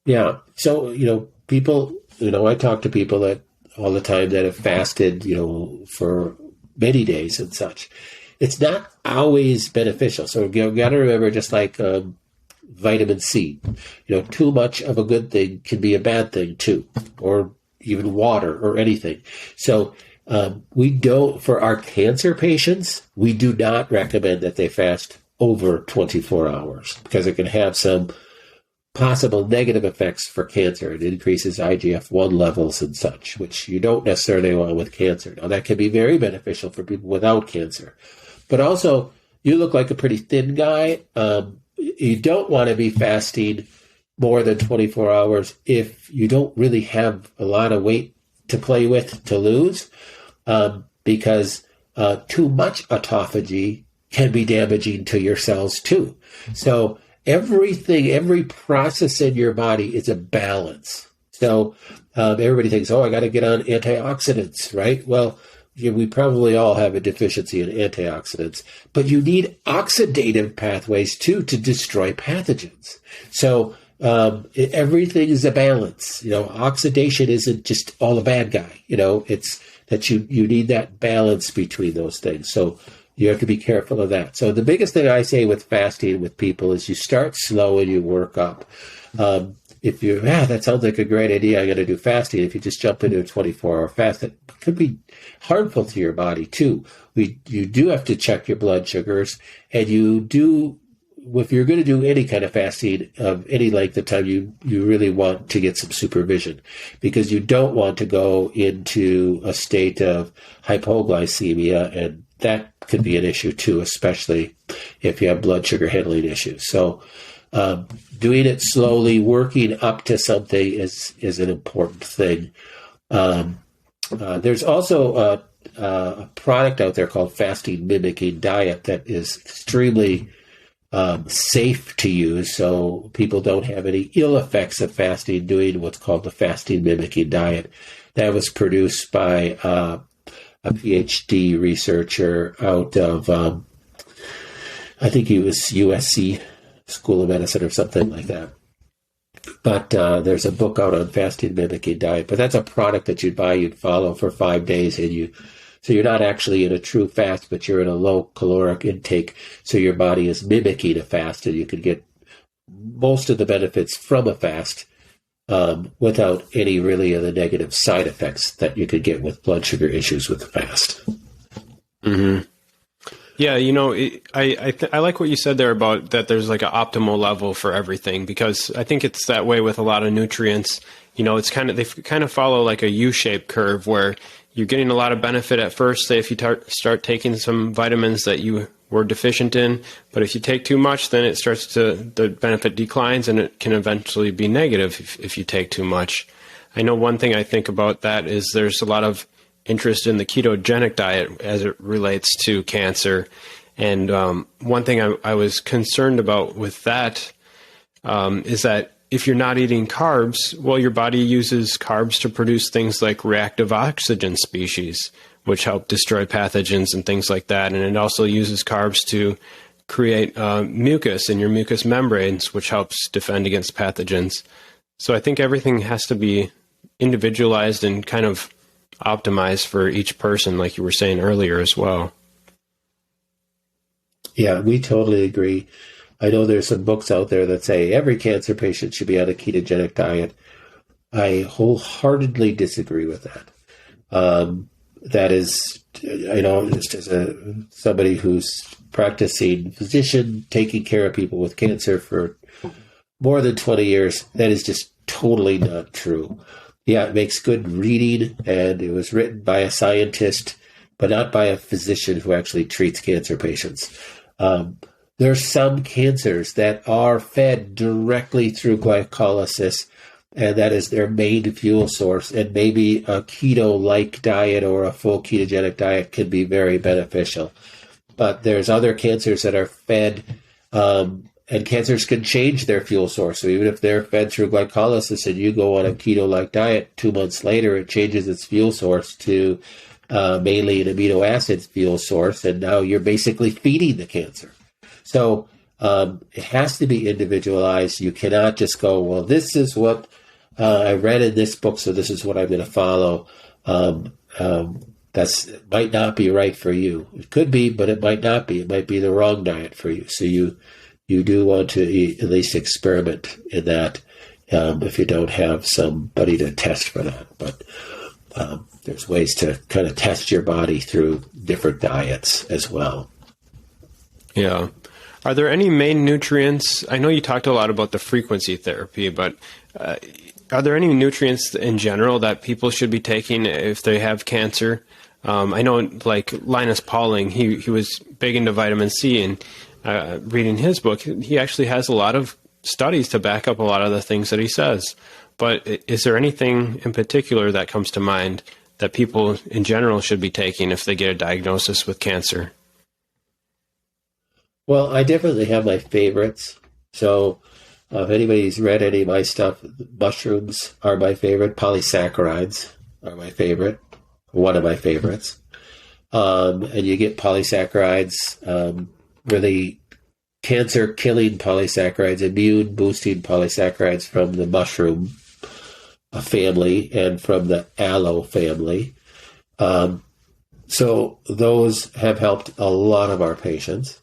Yeah. So, people, I talk to people that all the time that have fasted, for many days and such. It's not always beneficial. So you've got to remember, just like vitamin C, too much of a good thing can be a bad thing too, or even water or anything. So for our cancer patients, we do not recommend that they fast over 24 hours because it can have some possible negative effects for cancer. It increases IGF-1 levels and such, which you don't necessarily want with cancer. Now, that can be very beneficial for people without cancer. But also, you look like a pretty thin guy. You don't want to be fasting more than 24 hours if you don't really have a lot of weight to play with to lose, because too much autophagy can be damaging to your cells too. So every process in your body is a balance. So everybody thinks, I got to get on antioxidants, right? Well, we probably all have a deficiency in antioxidants, but you need oxidative pathways too to destroy pathogens. So everything is a balance. Oxidation isn't just all a bad guy. It's that you need that balance between those things. So you have to be careful of that. So the biggest thing I say with fasting with people is you start slow and you work up. If that sounds like a great idea, I'm going to do fasting. If you just jump into a 24-hour fast, that could be harmful to your body too. You do have to check your blood sugars, and if you're going to do any kind of fasting of any length of time, you really want to get some supervision, because you don't want to go into a state of hypoglycemia, and that could be an issue too, especially if you have blood sugar handling issues. So doing it slowly, working up to something is an important thing. There's also a product out there called fasting mimicking diet that is extremely safe to use, so people don't have any ill effects of fasting doing what's called the fasting mimicking diet. That was produced by a PhD researcher out of, I think he was USC School of Medicine or something like that. But there's a book out on fasting mimicking diet. But that's a product that you'd buy, you'd follow for 5 days, so you're not actually in a true fast, but you're in a low caloric intake. So your body is mimicking a fast, and you can get most of the benefits from a fast without any really of the negative side effects that you could get with blood sugar issues with the fast. Mm-hmm. Yeah, I like what you said there about that there's like an optimal level for everything, because I think it's that way with a lot of nutrients. It's they kind of follow like a U-shaped curve where you're getting a lot of benefit at first, say if you start taking some vitamins that you were deficient in, but if you take too much, then the benefit declines, and it can eventually be negative if you take too much. I know one thing I think about that is there's a lot of interest in the ketogenic diet as it relates to cancer. And one thing I was concerned about with that is that if you're not eating carbs, well, your body uses carbs to produce things like reactive oxygen species, which help destroy pathogens and things like that. And it also uses carbs to create mucus in your mucous membranes, which helps defend against pathogens. So I think everything has to be individualized and kind of optimized for each person, like you were saying earlier as well. Yeah, we totally agree. I know there's some books out there that say every cancer patient should be on a ketogenic diet. I wholeheartedly disagree with that. That is, just as somebody who's practicing physician, taking care of people with cancer for more than 20 years, that is just totally not true. Yeah, it makes good reading, and it was written by a scientist but not by a physician who actually treats cancer patients. There's some cancers that are fed directly through glycolysis, and that is their main fuel source. And maybe a keto-like diet or a full ketogenic diet can be very beneficial. But there's other cancers that are fed, and cancers can change their fuel source. So even if they're fed through glycolysis and you go on a keto-like diet, 2 months later it changes its fuel source to mainly an amino acid fuel source, and now you're basically feeding the cancer. So it has to be individualized. You cannot just go, well, this is what I read in this book, so this is what I'm going to follow. That's might not be right for you. It could be, but it might not be. It might be the wrong diet for you. So you do want to at least experiment in that if you don't have somebody to test for that. But there's ways to kind of test your body through different diets as well. Yeah. Are there any main nutrients? I know you talked a lot about the frequency therapy, but are there any nutrients in general that people should be taking if they have cancer? I know, like Linus Pauling, he was big into vitamin C, and reading his book, he actually has a lot of studies to back up a lot of the things that he says. But is there anything in particular that comes to mind that people in general should be taking if they get a diagnosis with cancer? Well, I definitely have my favorites. So if anybody's read any of my stuff, mushrooms are my favorite. Polysaccharides are my favorite, one of my favorites. And you get polysaccharides, really cancer-killing polysaccharides, immune-boosting polysaccharides from the mushroom family and from the aloe family. So those have helped a lot of our patients.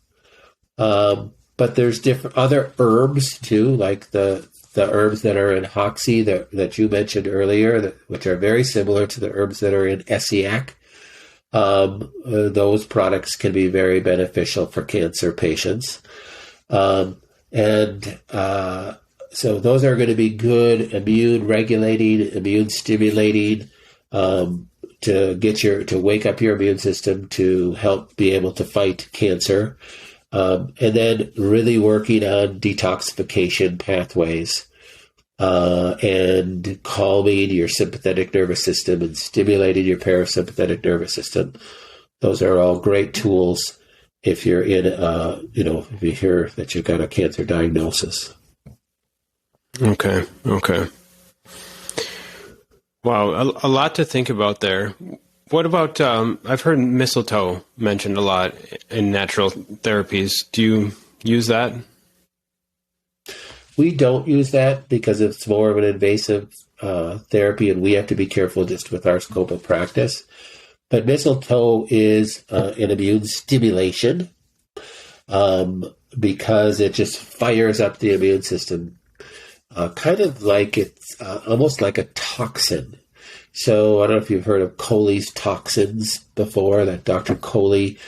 But there's different other herbs too, like the herbs that are in Hoxsey that you mentioned earlier, which are very similar to the herbs that are in Essiac. Those products can be very beneficial for cancer patients. So those are going to be good immune regulating, immune stimulating, to wake up your immune system to help be able to fight cancer. And then really working on detoxification pathways, and calming your sympathetic nervous system and stimulating your parasympathetic nervous system. Those are all great tools if you're in, if you hear that you've got a cancer diagnosis. Okay. Wow, a lot to think about there. What about, I've heard mistletoe mentioned a lot in natural therapies. Do you use that? We don't use that because it's more of an invasive therapy, and we have to be careful just with our scope of practice. But mistletoe is an immune stimulation because it just fires up the immune system, kind of like it's almost like a toxin. So I don't know if you've heard of Coley's toxins before, that Dr. Coley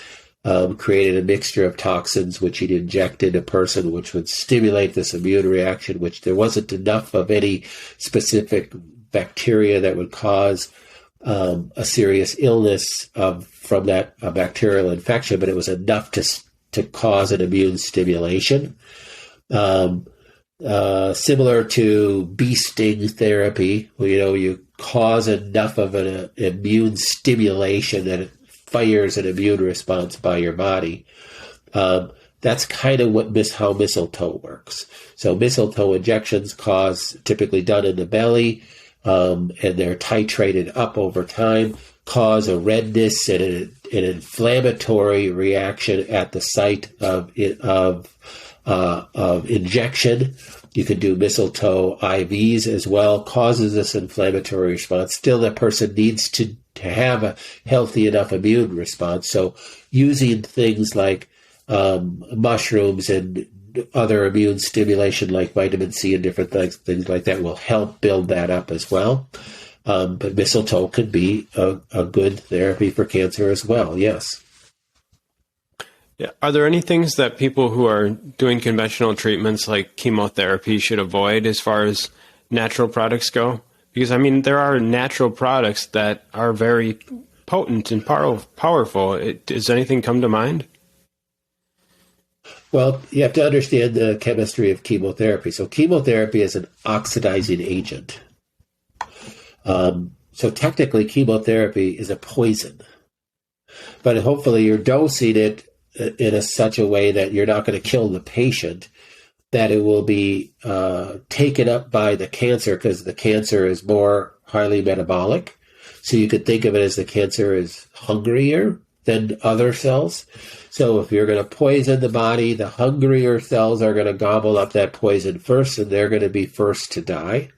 created a mixture of toxins which he'd inject in a person, which would stimulate this immune reaction, which there wasn't enough of any specific bacteria that would cause a serious illness from that bacterial infection, but it was enough to cause an immune stimulation. Similar to bee sting therapy, you cause enough of an immune stimulation that it fires an immune response by your body. That's kind of how mistletoe works. So mistletoe injections typically done in the belly, and they're titrated up over time, cause a redness and an inflammatory reaction at the site of injection. You can do mistletoe IVs as well, causes this inflammatory response. Still, that person needs to have a healthy enough immune response. So using things like mushrooms and other immune stimulation like vitamin C and different things like that will help build that up as well. But mistletoe could be a good therapy for cancer as well, yes. Yeah. Are there any things that people who are doing conventional treatments like chemotherapy should avoid as far as natural products go? Because, there are natural products that are very potent and powerful. Does anything come to mind? Well, you have to understand the chemistry of chemotherapy. So chemotherapy is an oxidizing agent. So technically, chemotherapy is a poison. But hopefully you're dosing it in such a way that you're not going to kill the patient, that it will be taken up by the cancer, because the cancer is more highly metabolic. So you could think of it as the cancer is hungrier than other cells. So if you're going to poison the body, the hungrier cells are going to gobble up that poison first, and they're going to be first to die.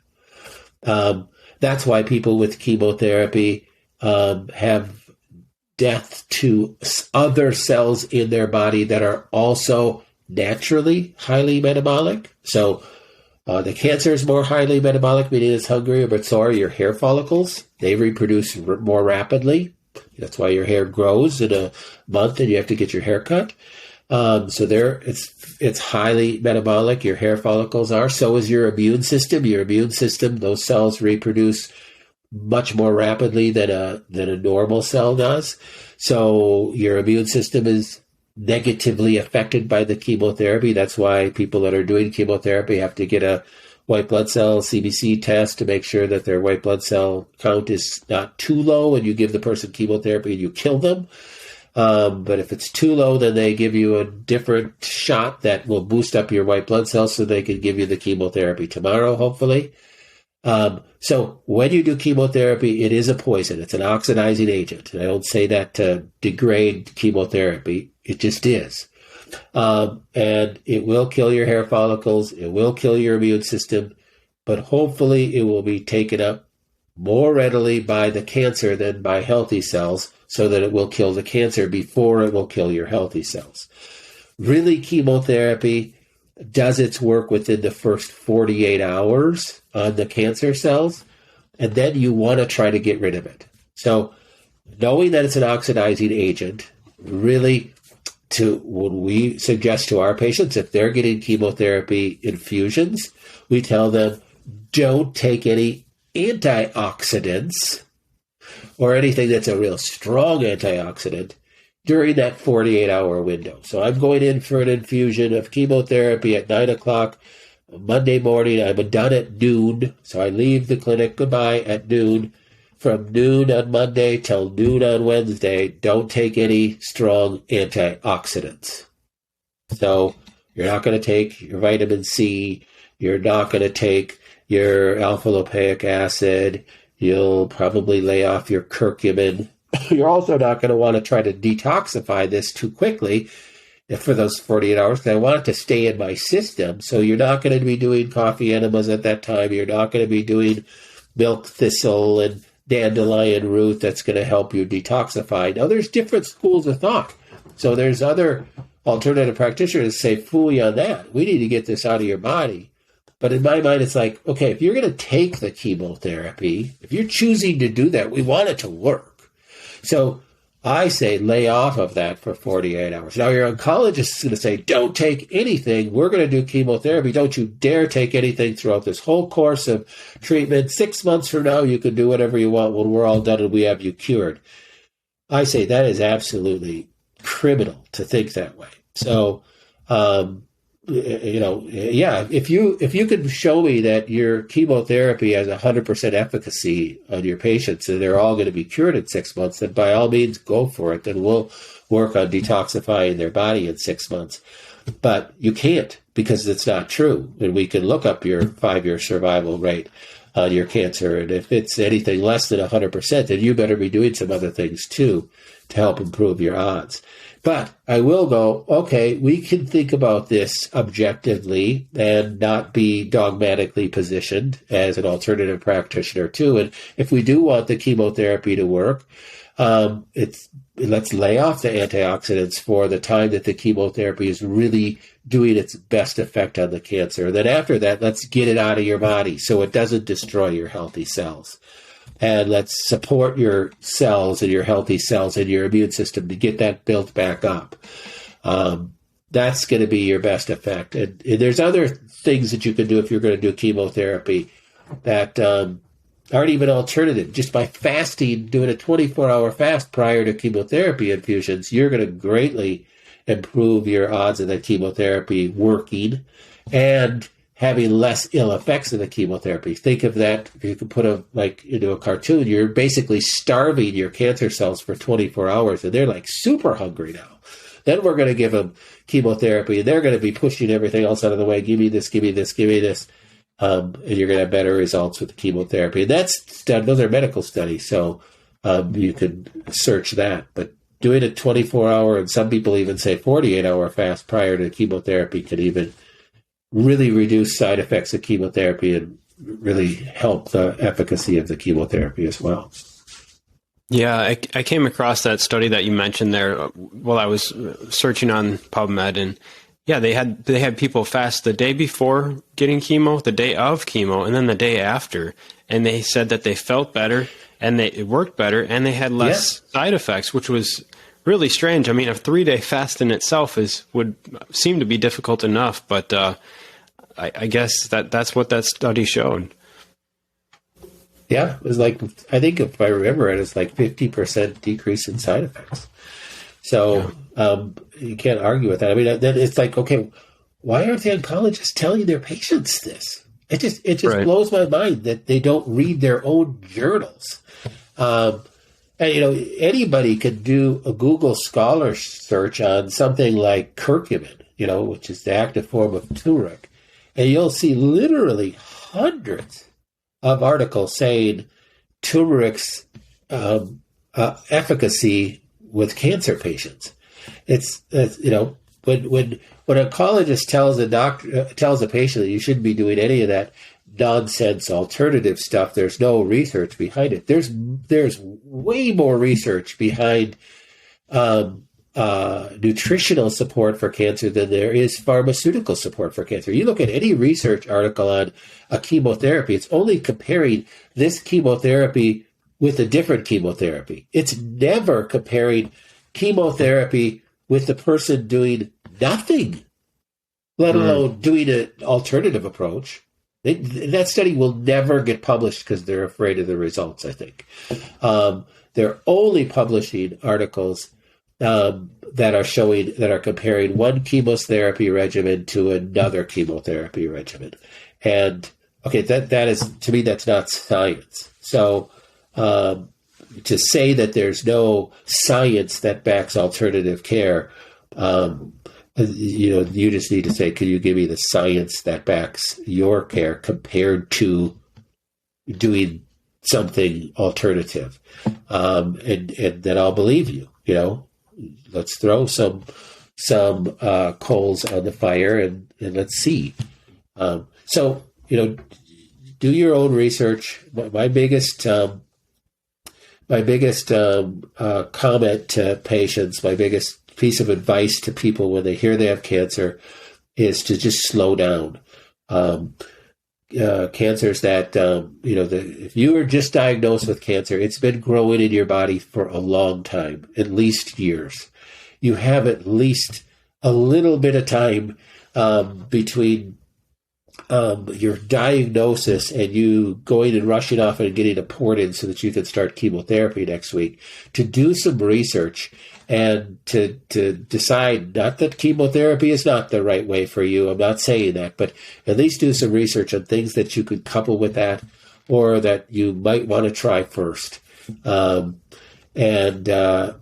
That's why people with chemotherapy have death to other cells in their body that are also naturally highly metabolic. So the cancer is more highly metabolic, meaning it's hungrier, but so are your hair follicles. They reproduce more rapidly. That's why your hair grows in a month and you have to get your hair cut. So it's highly metabolic. Your hair follicles are. So is your immune system. Your immune system, those cells reproduce much more rapidly than a normal cell does. So your immune system is negatively affected by the chemotherapy. That's why people that are doing chemotherapy have to get a white blood cell CBC test to make sure that their white blood cell count is not too low, and you give the person chemotherapy and you kill them. But if it's too low, then they give you a different shot that will boost up your white blood cells so they can give you the chemotherapy tomorrow, hopefully. So when you do chemotherapy, it is a poison. It's an oxidizing agent. And I don't say that to degrade chemotherapy. It just is. And it will kill your hair follicles. It will kill your immune system. But hopefully it will be taken up more readily by the cancer than by healthy cells, so that it will kill the cancer before it will kill your healthy cells. Really, chemotherapy does its work within the first 48 hours on the cancer cells, and then you want to try to get rid of it. So knowing that it's an oxidizing agent, really, when we suggest to our patients, if they're getting chemotherapy infusions, we tell them, don't take any antioxidants or anything that's a real strong antioxidant during that 48-hour window. So I'm going in for an infusion of chemotherapy at 9 o'clock Monday morning. I'm done at noon. So I leave the clinic goodbye at noon. From noon on Monday till noon on Wednesday, don't take any strong antioxidants. So you're not going to take your vitamin C. You're not going to take your alpha-lipoic acid. You'll probably lay off your curcumin. You're also not going to want to try to detoxify this too quickly for those 48 hours, because I want it to stay in my system. So you're not going to be doing coffee enemas at that time. You're not going to be doing milk thistle and dandelion root that's going to help you detoxify. Now, there's different schools of thought. So there's other alternative practitioners that say, fool you on that. We need to get this out of your body. But in my mind, it's like, okay, if you're going to take the chemotherapy, if you're choosing to do that, we want it to work. So I say lay off of that for 48 hours. Now, your oncologist is going to say, don't take anything. We're going to do chemotherapy. Don't you dare take anything throughout this whole course of treatment. 6 months from now, you can do whatever you want when we're all done and we have you cured. I say that is absolutely criminal to think that way. So, if you could show me that your chemotherapy has 100% efficacy on your patients and they're all going to be cured in 6 months, then by all means go for it. Then we'll work on detoxifying their body in 6 months. But you can't, because it's not true. And we can look up your 5-year survival rate on your cancer. And if it's anything less than 100%, then you better be doing some other things too to help improve your odds. But I will go, okay, we can think about this objectively and not be dogmatically positioned as an alternative practitioner too. And if we do want the chemotherapy to work, let's lay off the antioxidants for the time that the chemotherapy is really doing its best effect on the cancer. Then after that, let's get it out of your body so it doesn't destroy your healthy cells. And let's support your cells and your healthy cells and your immune system to get that built back up. That's going to be your best effect. And there's other things that you can do if you're going to do chemotherapy that aren't even alternative. Just by fasting, doing a 24-hour fast prior to chemotherapy infusions, you're going to greatly improve your odds of the chemotherapy working and having less ill effects of the chemotherapy. Think of that, if you could put into a cartoon, you're basically starving your cancer cells for 24 hours, and they're like super hungry now. Then we're going to give them chemotherapy, and they're going to be pushing everything else out of the way. Give me this, give me this, give me this. And you're going to have better results with the chemotherapy. And those are medical studies, so you can search that. But doing a 24-hour, and some people even say 48-hour fast prior to chemotherapy can even really reduce side effects of chemotherapy and really help the efficacy of the chemotherapy as well. Yeah, I came across that study that you mentioned there while I was searching on PubMed, and yeah, they had people fast the day before getting chemo, the day of chemo, and then the day after, and they said that they felt better and it worked better, and they had less side effects, which was really strange. I mean, a 3-day fast in itself would seem to be difficult enough, but I guess that's what that study showed. Yeah, it was like, I think if I remember it, it's like 50% decrease in side effects. So you can't argue with that. I mean, then it's like, okay, why aren't the oncologists telling their patients this? It just right. blows my mind that they don't read their own journals. And, anybody could do a Google Scholar search on something like curcumin, which is the active form of turmeric. And you'll see literally hundreds of articles saying turmeric's efficacy with cancer patients. It's when an oncologist tells a patient that you shouldn't be doing any of that nonsense alternative stuff, there's no research behind it. There's way more research behind nutritional support for cancer than there is pharmaceutical support for cancer. You look at any research article on a chemotherapy, it's only comparing this chemotherapy with a different chemotherapy. It's never comparing chemotherapy with the person doing nothing, let alone doing an alternative approach. That study will never get published because they're afraid of the results, I think. They're only publishing articles that are comparing one chemotherapy regimen to another chemotherapy regimen. And okay, that is, to me, that's not science. So to say that there's no science that backs alternative care, you just need to say, can you give me the science that backs your care compared to doing something alternative? And then I'll believe you. Let's throw some coals on the fire and let's see. So do your own research. My biggest comment to patients, my biggest piece of advice to people when they hear they have cancer is to just slow down. Cancers that, if you were just diagnosed with cancer, it's been growing in your body for a long time, at least years. You have at least a little bit of time between your diagnosis and you going and rushing off and getting a port in so that you can start chemotherapy next week, to do some research and to decide, not that chemotherapy is not the right way for you, I'm not saying that, but at least do some research on things that you could couple with that or that you might want to try first. There's a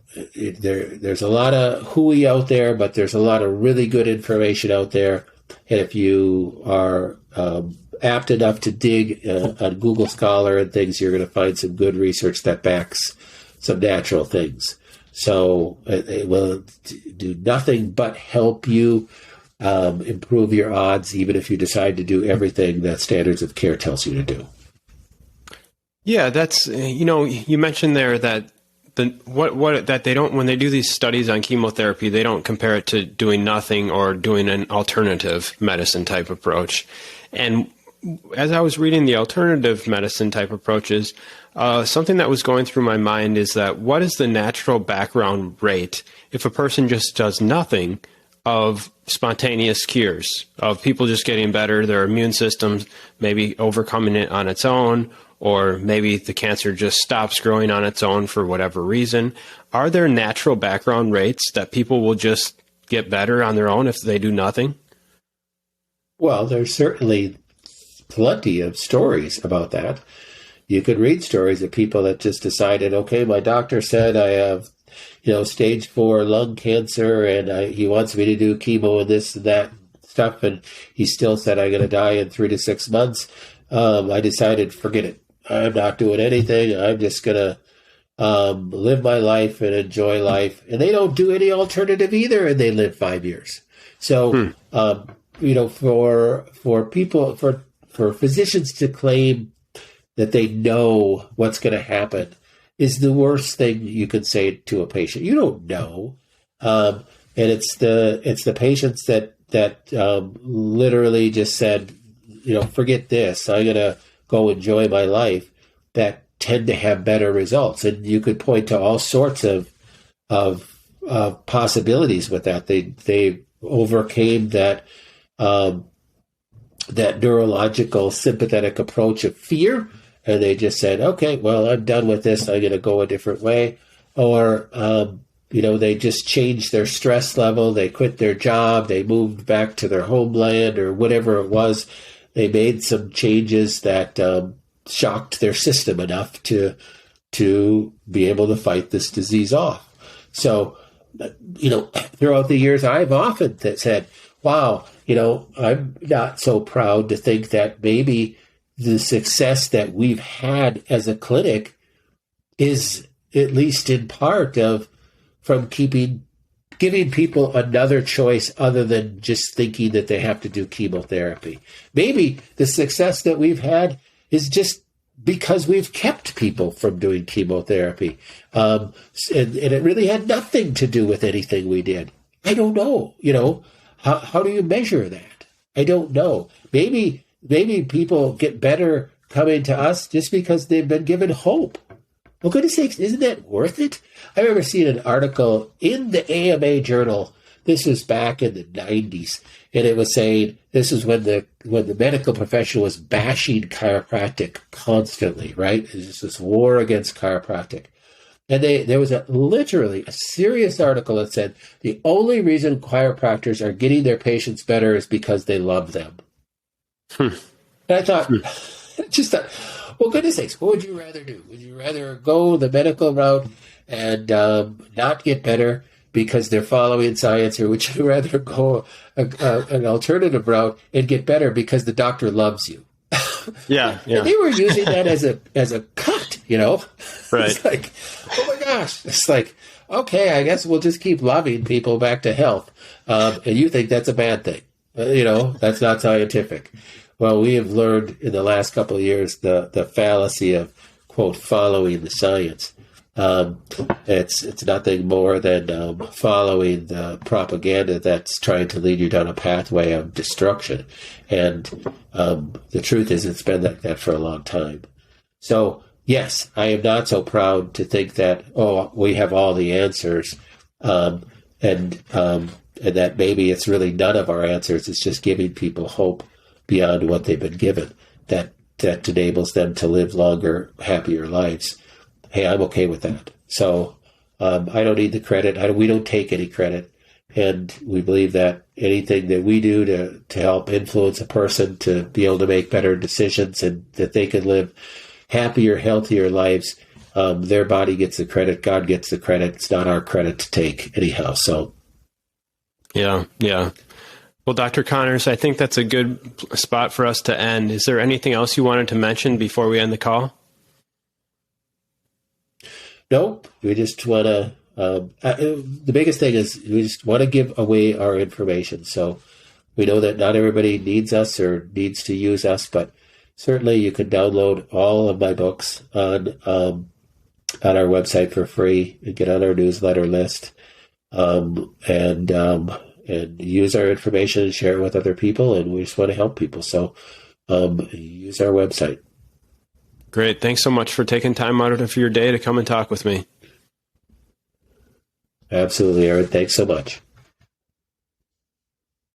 lot of hooey out there, but there's a lot of really good information out there. And if you are apt enough to dig on Google Scholar and things, you're going to find some good research that backs some natural things. So it will do nothing but help you improve your odds, even if you decide to do everything that standards of care tells you to do. Yeah, that's, you mentioned there that that they don't, when they do these studies on chemotherapy, they don't compare it to doing nothing or doing an alternative medicine type approach. And as I was reading the alternative medicine type approaches, something that was going through my mind is that what is the natural background rate if a person just does nothing of spontaneous cures, of people just getting better, their immune systems maybe overcoming it on its own, or maybe the cancer just stops growing on its own for whatever reason. Are there natural background rates that people will just get better on their own if they do nothing? Well, there's certainly plenty of stories about that. You could read stories of people that just decided, okay, my doctor said I have, stage 4 lung cancer, and he wants me to do chemo and this and that stuff, and he still said I'm going to die in 3 to 6 months. I decided, forget it. I'm not doing anything. I'm just going to live my life and enjoy life. And they don't do any alternative either, and they live 5 years. So, for people, for physicians to claim that they know what's going to happen is the worst thing you can say to a patient. You don't know, and it's the patients that literally just said, forget this. I'm going to go enjoy my life, that tend to have better results. And you could point to all sorts of possibilities with that. They overcame that neurological sympathetic approach of fear, and they just said, okay, well, I'm done with this. I'm going to go a different way. Or, they just changed their stress level. They quit their job. They moved back to their homeland or whatever it was. They made some changes that shocked their system enough to be able to fight this disease off. So, throughout the years, I've often said, wow, I'm not so proud to think that maybe the success that we've had as a clinic is at least in part from giving people another choice other than just thinking that they have to do chemotherapy. Maybe the success that we've had is just because we've kept people from doing chemotherapy. And it really had nothing to do with anything we did. I don't know, how do you measure that? I don't know. Maybe people get better coming to us just because they've been given hope. Well, goodness sakes, isn't that worth it? I remember seeing an article in the AMA journal. This was back in the 90s, and it was saying this is when the medical profession was bashing chiropractic constantly, right? It was just this war against chiropractic. And there was literally a serious article that said the only reason chiropractors are getting their patients better is because they love them. And I thought, well, goodness sakes, what would you rather do? Would you rather go the medical route and not get better because they're following science, or would you rather go an alternative route and get better because the doctor loves you? Yeah. And they were using that as a cut, Right. It's like, oh my gosh. It's like, okay, I guess we'll just keep loving people back to health. And you think that's a bad thing. That's not scientific. Well, we have learned in the last couple of years the fallacy of, quote, following the science. It's nothing more than following the propaganda that's trying to lead you down a pathway of destruction. And the truth is, it's been like that for a long time. So, yes, I am not so proud to think that, we have all the answers, and that maybe it's really none of our answers. It's just giving people hope beyond what they've been given that enables them to live longer, happier lives. Hey, I'm okay with that. So I don't need the credit. We don't take any credit. And we believe that anything that we do to help influence a person to be able to make better decisions and that they can live happier, healthier lives, their body gets the credit. God gets the credit. It's not our credit to take anyhow. So, yeah. Well, Dr. Connors, I think that's a good spot for us to end. Is there anything else you wanted to mention before we end the call? Nope. We just want to, the biggest thing is we just want to give away our information. So we know that not everybody needs us or needs to use us, but certainly you can download all of my books on our website for free and get on our newsletter list, and use our information and share it with other people. And we just want to help people. So use our website. Great. Thanks so much for taking time out of your day to come and talk with me. Absolutely, Aaron. Thanks so much.